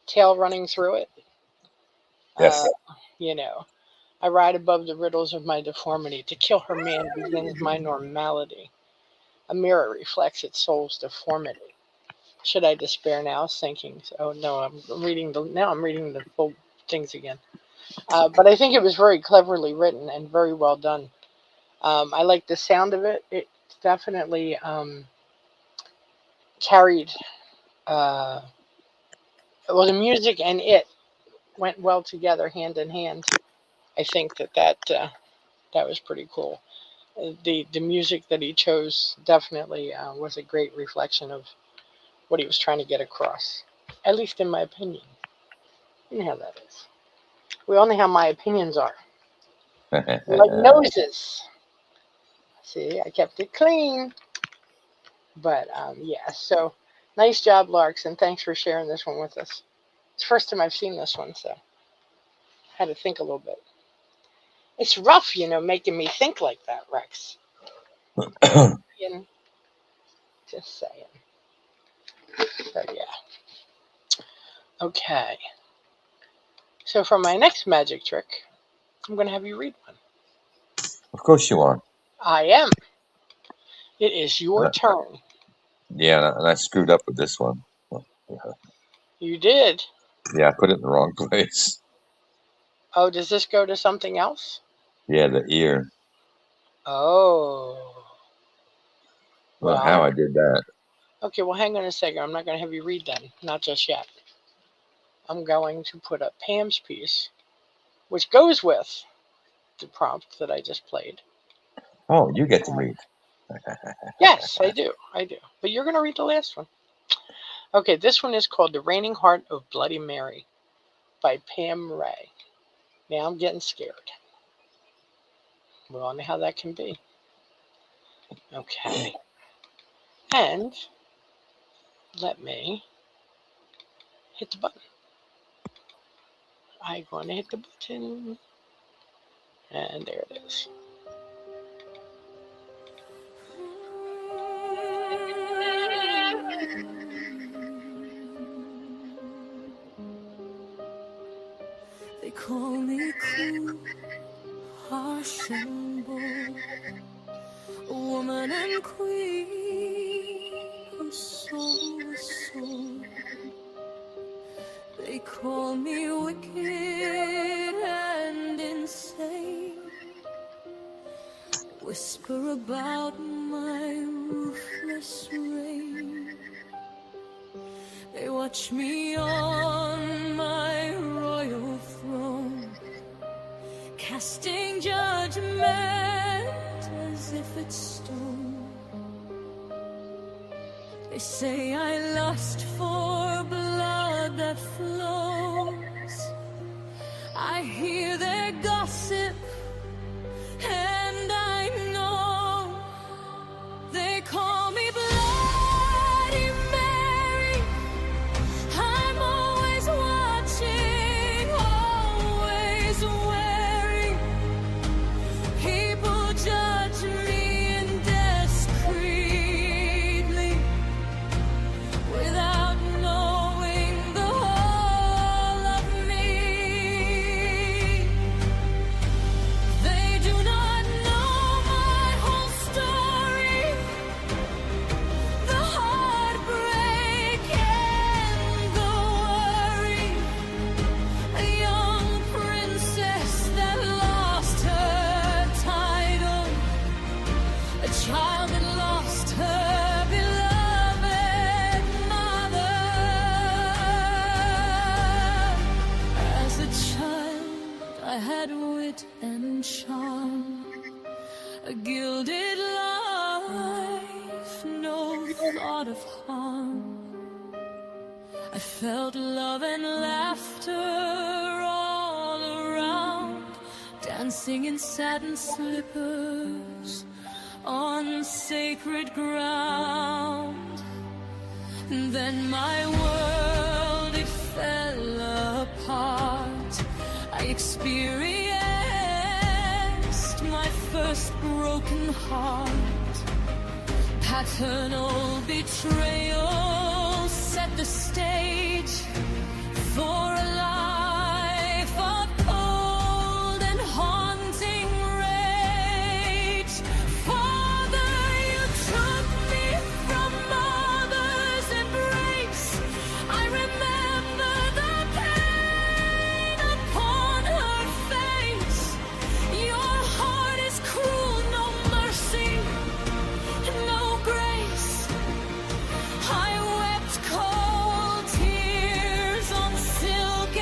Tail running through it. Uh, yes. you know, I ride above the riddles of my deformity. To kill her man begins my normality. A mirror reflects its soul's deformity. Should I despair now, sinking? Oh no, I'm reading the full things again. But I think it was very cleverly written and very well done. I like the sound of it. It definitely carried. Well, the music and it went well together, hand in hand. I think that was pretty cool. The music that he chose definitely was a great reflection of what he was trying to get across, at least in my opinion. You know how that is. We all know how my opinions are. Like noses. See, I kept it clean. But yeah, so nice job, Larks, and thanks for sharing this one with us. It's the first time I've seen this one, so I had to think a little bit. It's rough, making me think like that, Rex. Just saying. But yeah. Okay. So for my next magic trick, I'm going to have you read one. Of course you are. I am. It is your turn. Yeah, and I screwed up with this one. You did. Yeah, I put it in the wrong place. Oh, does this go to something else? Yeah, the ear. Oh. Well, how I did that. Okay, well, hang on a second. I'm not going to have you read them. Not just yet. I'm going to put up Pam's piece, which goes with the prompt that I just played. Oh, you get to read. Yes, I do. But you're going to read the last one. Okay, this one is called The Reigning Heart of Bloody Mary by Pam Ray. Now I'm getting scared. We all know how that can be. Okay. And let me hit the button. I'm going to hit the button. And there it is. They call me cruel, harsh and bold, a woman and queen whose soul was sold. They call me wicked and insane, whisper about my ruthless reign. They watch me on my royal throne, casting judgment as if it's stone. They say I lust for blood that flows. I hear their gossip and I know they call me Bloody Mary. I'm always watching, always wary. People judge me indiscreetly without knowing the whole of me. They do not know my whole story, the heartbreak and the worry. A young princess that lost her title, a child that lost her beloved mother. As a child I had wit and charm, a gilded life, no thought of harm. I felt love and laughter all around, dancing in satin slippers on sacred ground. Then my world, it fell apart. I experienced my first broken heart. Paternal betrayal set the stage for a life of cold and haunting rage. Father, you took me from mother's embrace. I remember the pain upon her face. Your heart is cruel, no mercy, no grace. I wept cold tears on silk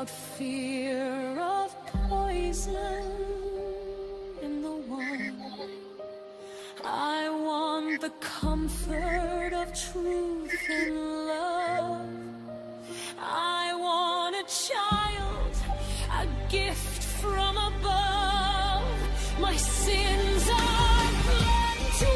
fear of poison in the wine. I want the comfort of truth and love. I want a child, a gift from above. My sins are plenty.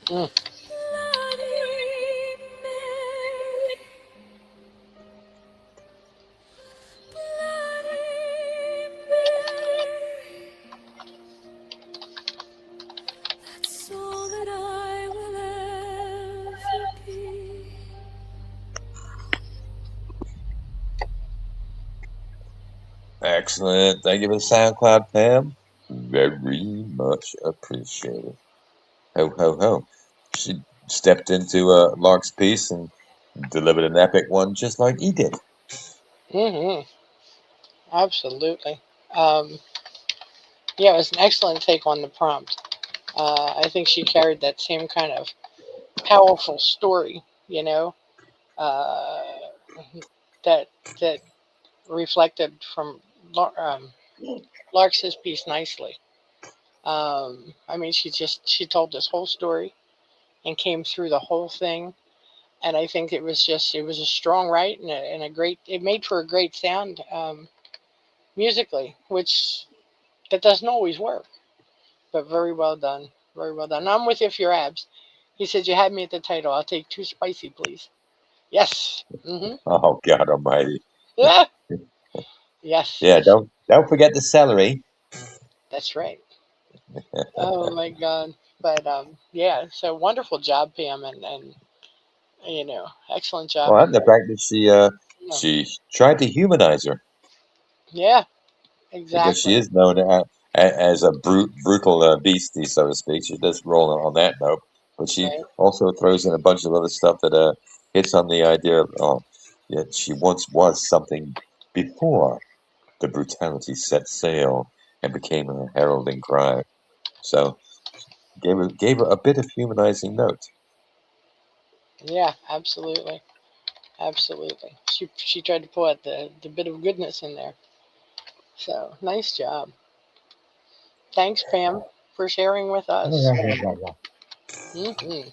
Mm. That's all that I will ever be. Excellent. Thank you for the SoundCloud, Pam. Very much appreciated. Ho, ho, ho. She stepped into Lark's piece and delivered an epic one just like he did. Hmm. Absolutely. Um, yeah, it was an excellent take on the prompt. I think she carried that same kind of powerful story, uh, that that reflected from Lark's piece nicely. I mean, she told this whole story and came through the whole thing, and I think it was a strong write and a great. It made for a great sound musically, which that doesn't always work, but very well done, very well done. I'm with you for your abs. He said you had me at the title. I'll take 2 spicy, please. Yes. Mm-hmm. Oh, God almighty. Yeah. Yes. Yeah, Yes. don't forget the celery. That's right. Oh my God. But yeah. So wonderful job, Pam, and excellent job. Well, and the fact that Yeah. she tried to humanize her, Yeah. because she Exactly. is known as a brutal beastie, so to speak. She does roll on that note, but she Right. also throws in a bunch of other stuff that hits on the idea of, oh, yet she once was something before the brutality set sail and became a heralding cry. So gave her a bit of humanizing note. Yeah. Absolutely. Absolutely. She tried to pull out the bit of goodness in there. So nice job. Thanks, Pam, for sharing with us. Hmm.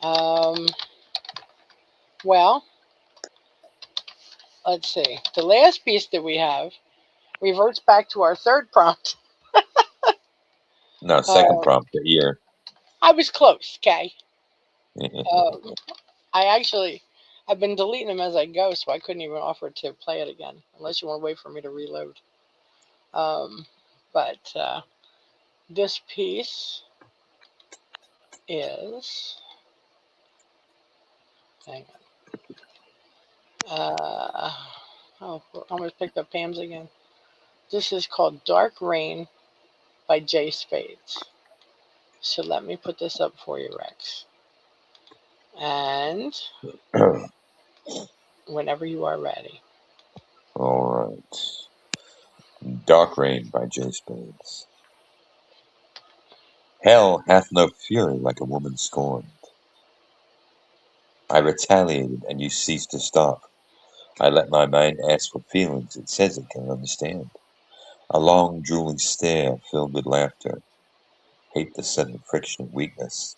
Um, well, let's see. The last piece that we have reverts back to our third prompt. No, second Uh, prompt, the ear. I was close, okay? Um, I've been deleting them as I go, so I couldn't even offer to play it again, unless you want to wait for me to reload. But this piece is, hang on. Oh, I almost picked up Pam's again. This is called Dark Rain by J Spades. So let me put this up for you, Rex. And whenever you are ready. All right. Dark Rain by J Spades. Hell hath no fury like a woman scorned. I retaliated, and you ceased to stop. I let my mind ask for feelings it says it can understand. A long, drooling stare filled with laughter. Hate the sudden friction of weakness.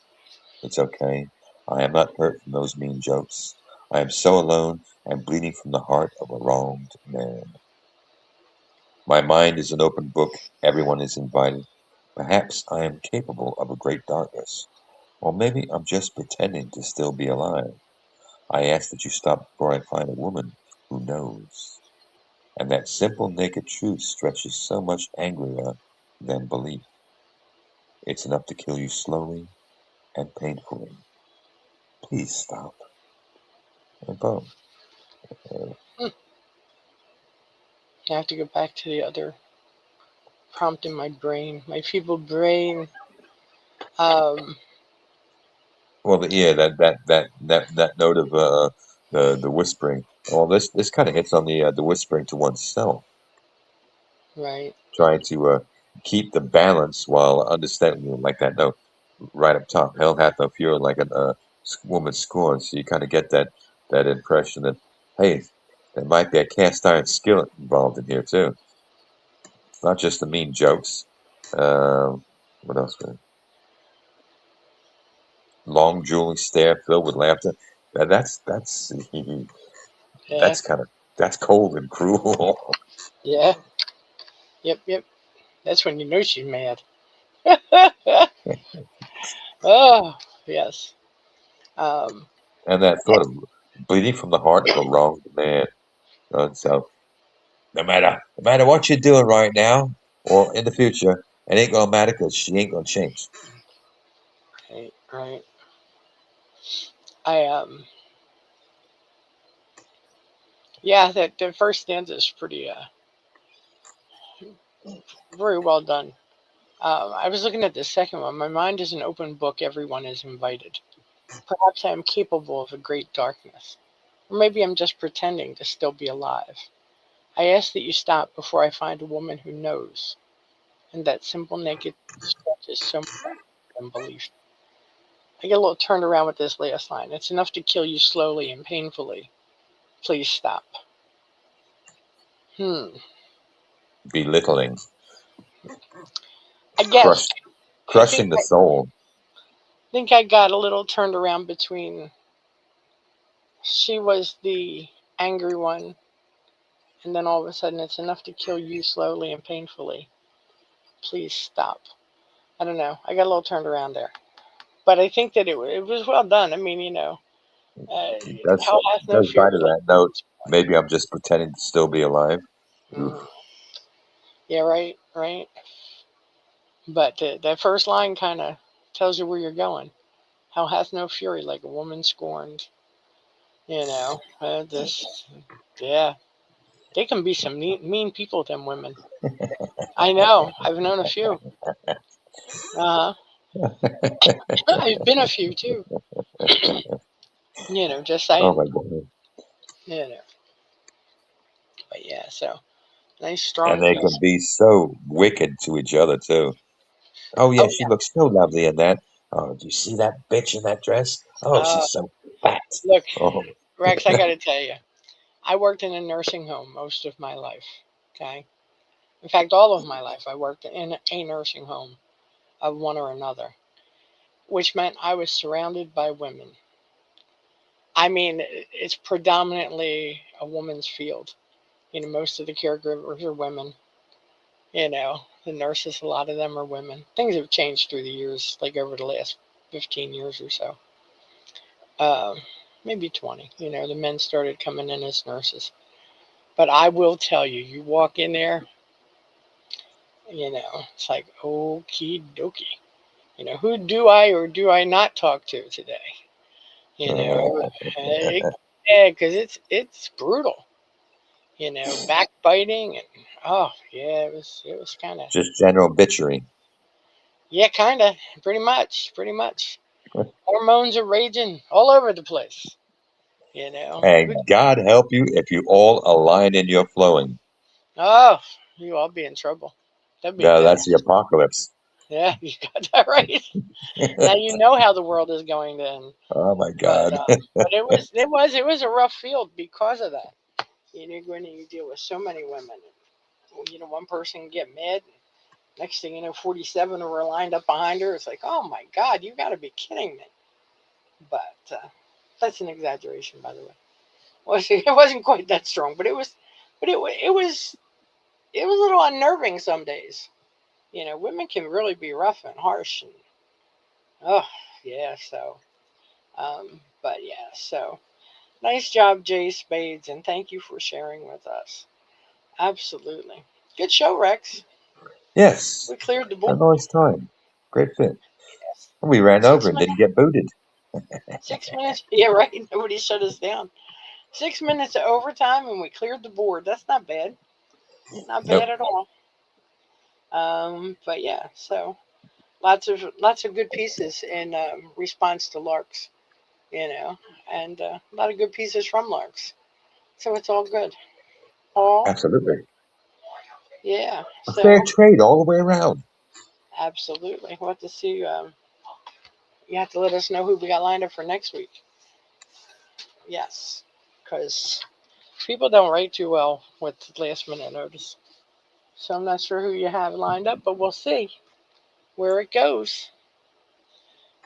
It's okay. I am not hurt from those mean jokes. I am so alone and bleeding from the heart of a wronged man. My mind is an open book. Everyone is invited. Perhaps I am capable of a great darkness. Or maybe I'm just pretending to still be alive. I ask that you stop before I find a woman who knows. And that simple naked truth stretches so much angrier than belief. It's enough to kill you slowly and painfully. Please stop. And boom. I have to go back to the other prompt in my brain, my feeble brain. Um, Well, yeah, that note of the whispering. Well, this kind of hits on the whispering to oneself, right. trying to keep the balance while understanding, like that note right up top. Hell hath no fury like a woman scorned. So you kind of get that impression that, hey, there might be a cast iron skillet involved in here too. It's not just the mean jokes. What else? Long drooling stare filled with laughter. That's Yeah. that's kind of that's cold and cruel. Yeah. Yep. Yep. That's when you know she's mad. Oh, yes. Um, And that thought of bleeding from the heart of a wronged man. So no matter what you're doing right now or in the future, it ain't gonna matter because she ain't gonna change. right. Right. I. Yeah. That the first stanza is pretty very well done. I was looking at the second one. My mind is an open book. Everyone is invited. Perhaps I am capable of a great darkness. Or maybe I'm just pretending to still be alive. I ask that you stop before I find a woman who knows. And that simple naked stretch is so much than belief. I get a little turned around with this last line. It's enough to kill you slowly and painfully. Please stop. Hmm. Belittling, I guess crush, I think crushing the soul. I got a little turned around between she was the angry one, and then all of a sudden it's enough to kill you slowly and painfully. Please stop. I don't know. I got a little turned around there, but I think that it was well done. I mean, Does hell has no does fury. bite of that note. Maybe I'm just pretending to still be alive. Oof. Mhm. Yeah, right, right. But that first line kind of tells you where you're going. Hell hath no fury like a woman scorned. This, yeah, they can be some mean people, them women. I know. I've known a few. Uh huh. I've been a few too. Just Oh saying. my God. You know, but yeah, so nice And strong they can piece. be so wicked to each other too. Oh yeah, Oh she yeah. looks so lovely in that. Oh, do you see that bitch in that dress? Oh, Uh, she's so fat. Look, Oh, Rex, I got to tell you, I worked in a nursing home most of my life. Okay. In fact, all of my life, I worked in a nursing home of one or another, which meant I was surrounded by women. I mean, it's predominantly a woman's field. Most of the caregivers are women. The nurses, a lot of them are women. Things have changed through the years, like over the last 15 years or so. Um, Maybe 20. The men started coming in as nurses. But I will tell you, you walk in there, it's like, okie dokie. Who do I or do I not talk to today? You know, eh, yeah, because it's brutal. Backbiting and oh yeah, it was kind of just general bitchery. yeah, kind of pretty much. Hormones are raging all over the place. Who, And God help you if you all align in your flowing. oh, you all be in trouble. That'd be No, that. that's the apocalypse. Yeah, you got that right. Now you know how the world is going to end. Oh my But God. it was a rough field because of that. When you deal with so many women, one person get mad. Next thing you know, 47 of her lined up behind her. It's like, oh my God, you got to be kidding me. But that's an exaggeration, by the way. It wasn't quite that strong, but it was a little unnerving some days. Women can really be rough and harsh, and oh yeah. But yeah. So nice job, Jay Spades, and thank you for sharing with us. Absolutely, good show, Rex. Yes. We cleared the A board. nice time. Great fit. Yes. We ran over Six and didn't minutes. get booted. 6 minutes. Yeah, right. Nobody shut us down. 6 minutes of overtime, and we cleared the board. That's not bad. Not Nope. bad at all. But yeah, so lots of good pieces in response to larks, and a lot of good pieces from larks. So it's all good. All good. Absolutely. Yeah. A fair So trade all the way around. absolutely. We'll have to see. You have to let us know who we got lined up for next week. Yes, because people don't write too well with last minute notice. So I'm not sure who you have lined up, but we'll see where it goes.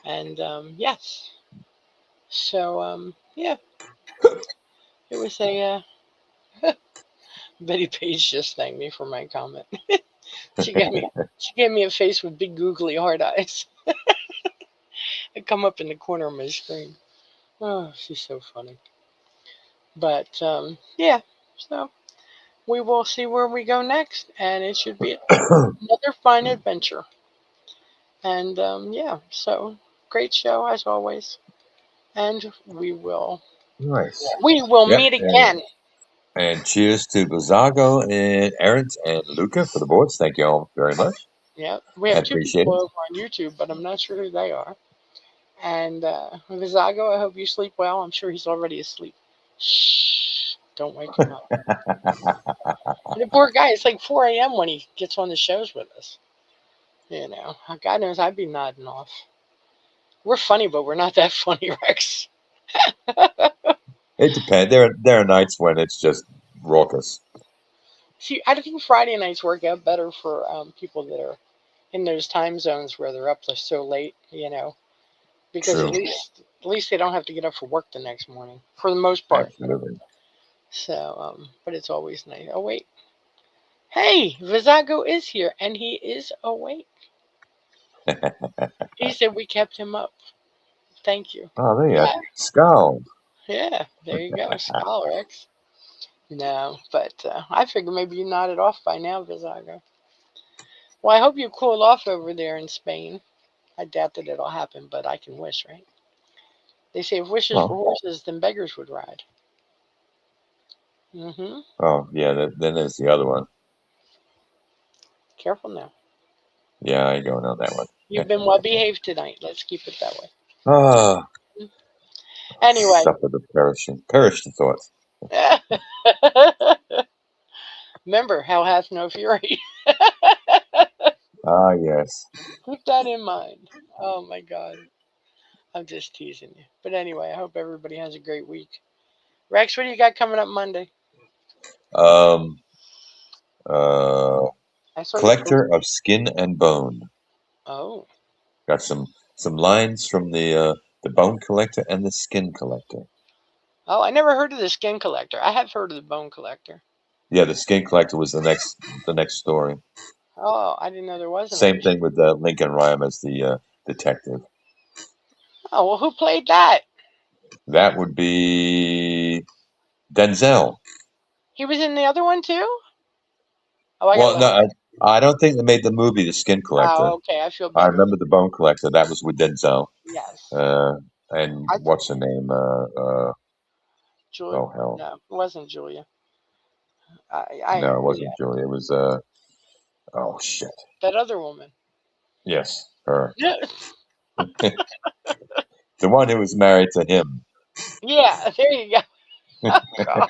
And yes. So yeah, it was a Betty Page just thanked me for my comment. She gave me she gave me a face with big googly hard eyes. It come up in the corner of my screen. Oh, she's so funny. But yeah, so we will see where we go next, and it should be another fine adventure. And yeah, so great show as always, and we will Nice. we will Yep. meet again. And cheers to Bazago and Errant and Luca for the boards. Thank you all very much. Yeah, we I have two appreciate people it. over on YouTube, but I'm not sure who they are. And Vizago, I hope you sleep well. I'm sure he's already asleep. Shh, don't wake him up. And the poor guy, it's like 4 a.m. when he gets on the shows with us. God knows I'd be nodding off. We're funny, but we're not that funny, Rex. It depends. There are nights when it's just raucous. See, I think Friday nights work out better for people that are in those time zones where they're up so late, because at True. least at least they don't have to get up for work the next morning for the most part. Absolutely. So, but it's always nice. Oh wait, hey, Vizago is here and he is awake. He said we kept him up. Thank you. Oh, there you Yeah, are. Skull. yeah. There you go, Scholar X. No, but I figured maybe you nodded off by now, Vizago. Well, I hope you cool off over there in Spain. I doubt that it'll happen, but I can wish, right? They say if wishes were Well, horses, then beggars would ride. Mm-hmm. oh, yeah, then there's the other one. Careful now. Yeah, I ain't going on that You've one. been well behaved tonight. Let's keep it that way. Ah, Anyway. suffer the perishing. Perish the thoughts. Remember, hell hath no fury. Ah, yes. Keep that in mind. Oh my God. I'm just teasing you. But anyway, I hope everybody has a great week. Rex, what do you got coming up Monday? Um, uh, I saw you post. collector of skin and bone. Oh. Got some lines from the bone collector and the skin collector. Oh, I never heard of the skin collector. I have heard of the bone collector. Yeah, the skin collector was the next story. Oh, I didn't know there was another. Same thing with Lincoln Rhyme as the detective. Oh, well, who played that? That would be Denzel. He was in the other one too? Oh, I got to Well, look. no, I don't think they made the movie The Skin Collector. Oh, okay. I feel I better. remember the Bone Collector. That was with Denzel. Yes. Uh, and I what's her name? Julia. Oh hell, No, it wasn't Julia. I no, it yeah, wasn't Julie. It was oh shit. that other woman. Yes, her. Yeah, The one who was married to him. yeah. There you go. Oh God,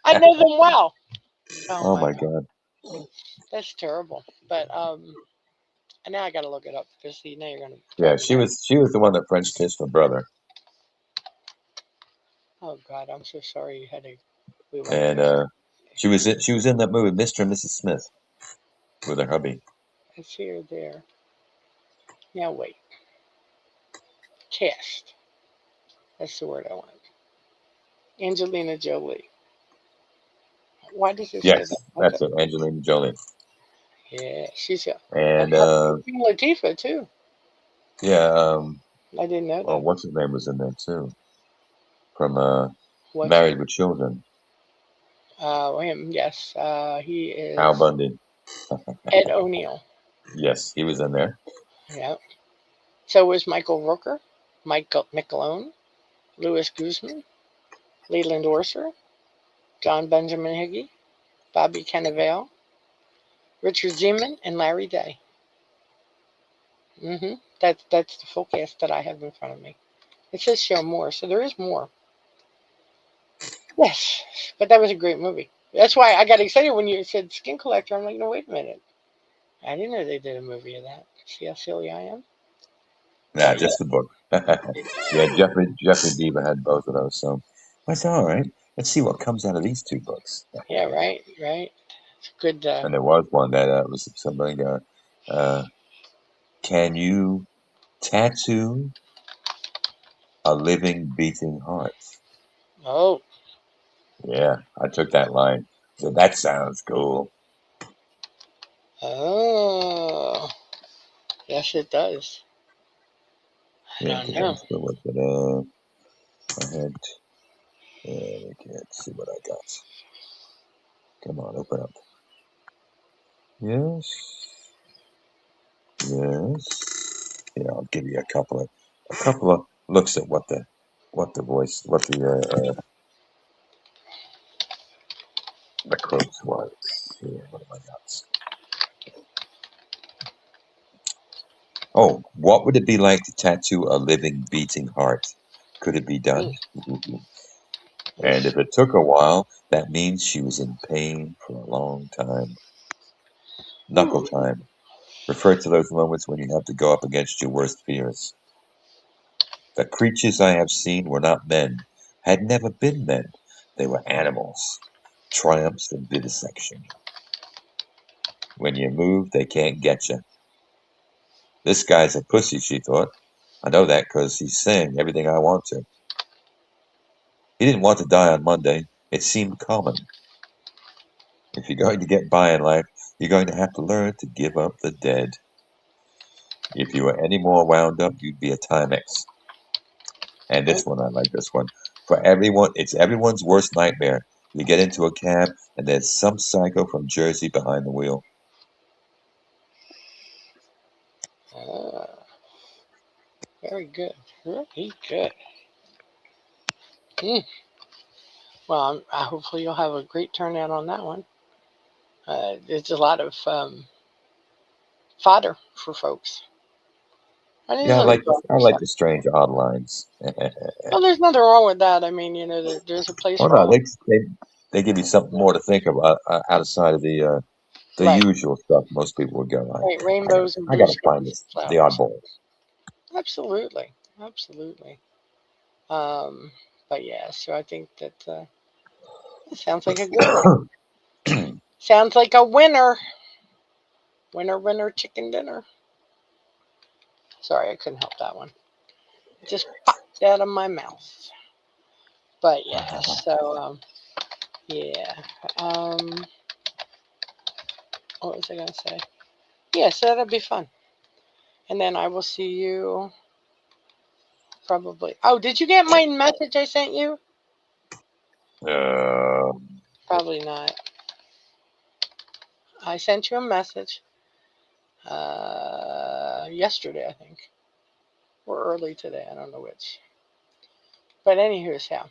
I know them well. Oh Oh my my God, God. that's terrible. But And now I got to look it up because see, now you're going to. Yeah, she was the one that French kissed her brother. Oh God, I'm so sorry you had to. We went And through. she was in that movie, Mr. and Mrs. Smith, with her hubby. I see her there. Now wait. Cast. That's the word I want. Angelina Jolie. Why does it say Yes, that? Okay. that's it, Angelina Jolie. Yeah, she's got. And Queen Latifah too. yeah, I didn't know well, that. what's his name was in there too, from What's Married with Children. him? Yes. He Al is Bundy. Ed O'Neill. Yes, he was in there. Yeah. So was Michael Rooker, Michael McClone, Louis Guzman, Leland Orser, John Benjamin Higgy, Bobby Cannavale, Richard Zeman, and Larry Day. That's the full cast that I have in front of me. It says show more, so there is more. Yes, but that was a great movie. That's why I got excited when you said Skin Collector. I'm like, no, wait a minute. I didn't know they did a movie of that. See how silly I am? Yeah, Yeah. just the book. Yeah, Jeffrey Deaver had both of those. So I said, all right, let's see what comes out of these two books. Yeah, right. It's good. And there was one that was something. Can you tattoo a living, beating heart? Oh, Yeah, I took that line. So that sounds cool. oh, yes, it does. I Yeah, don't because know. I'm still with it. I had. Let's see what I got. Come on, open up. Yes. Yes. Yeah, I'll give you a couple of looks at what the voice, the quotes was. Yeah, what have I got? Oh, what would it be like to tattoo a living, beating heart? Could it be done? Mm, And oof. if it took a while, that means she was in pain for a long time. Knuckle Ooh. time. Refer to those moments when you have to go up against your worst fears. The creatures I have seen were not men, had never been men. They were animals. Triumphs of vivisection. When you move, they can't get you. This guy's a pussy, she thought. I know that because he's saying everything I want to. He didn't want to die on Monday. It seemed common. If you're going to get by in life, you're going to have to learn to give up the dead. If you were any more wound up, you'd be a Timex. And Oh, this one, I like this one. For everyone, it's everyone's worst nightmare. You get into a cab, and there's some psycho from Jersey behind the wheel. ah, very good. Very good. Mm. Well, hopefully you'll have a great turnout on that one. There's a lot of fodder for folks. And these Yeah, are the I darker like stuff. the strange odd lines. Well, there's nothing wrong with that. I mean, there's a place Oh for no, all of they give you something more to think about outside of it. the Right, usual stuff most people would go. right. Rainbows and I blue gotta find skies this and the flowers. oddball. Absolutely, absolutely. Um, but yeah, so I think that it sounds like a good one. Sounds like a winner. Winner, winner, chicken dinner. Sorry, I couldn't help that one. It just popped out of my mouth. But yeah, so yeah. Um, what was I gonna say? Yeah, so that'll be fun. And then I will see you probably. Oh, did you get my message I sent you? Uh, Probably not. I sent you a message yesterday, I think, or early today. I don't know which. But anywho, Sam,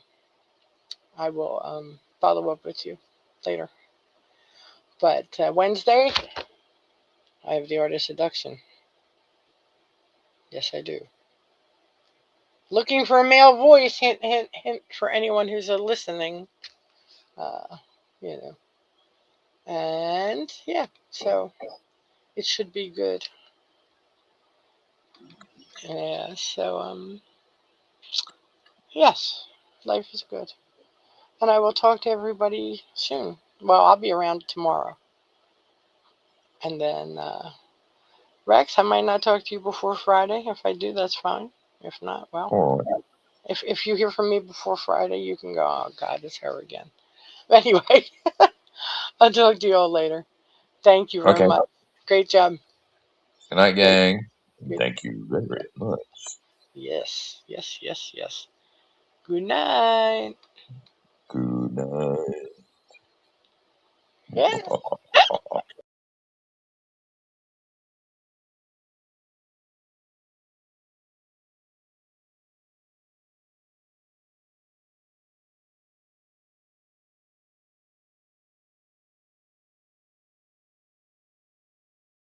I will follow up with you later. But Wednesday, I have the art of seduction. Yes, I do. Looking for a male voice. Hint, hint, hint for anyone who's listening. Uh, you know. And yeah, so it should be good. Yeah, so, yes, life is good. And I will talk to everybody soon. Well, I'll be around tomorrow. And then, Rex, I might not talk to you before Friday. If I do, that's fine. If not, well, Oh, if you hear from me before Friday, you can go, oh, God, it's her again. Anyway, I'll talk to you all later. Thank you very okay. much. Great job. Good night, Good. gang. Good. Thank you very much. Yes, yes, yes, yes. Good night. Good night. Yeah.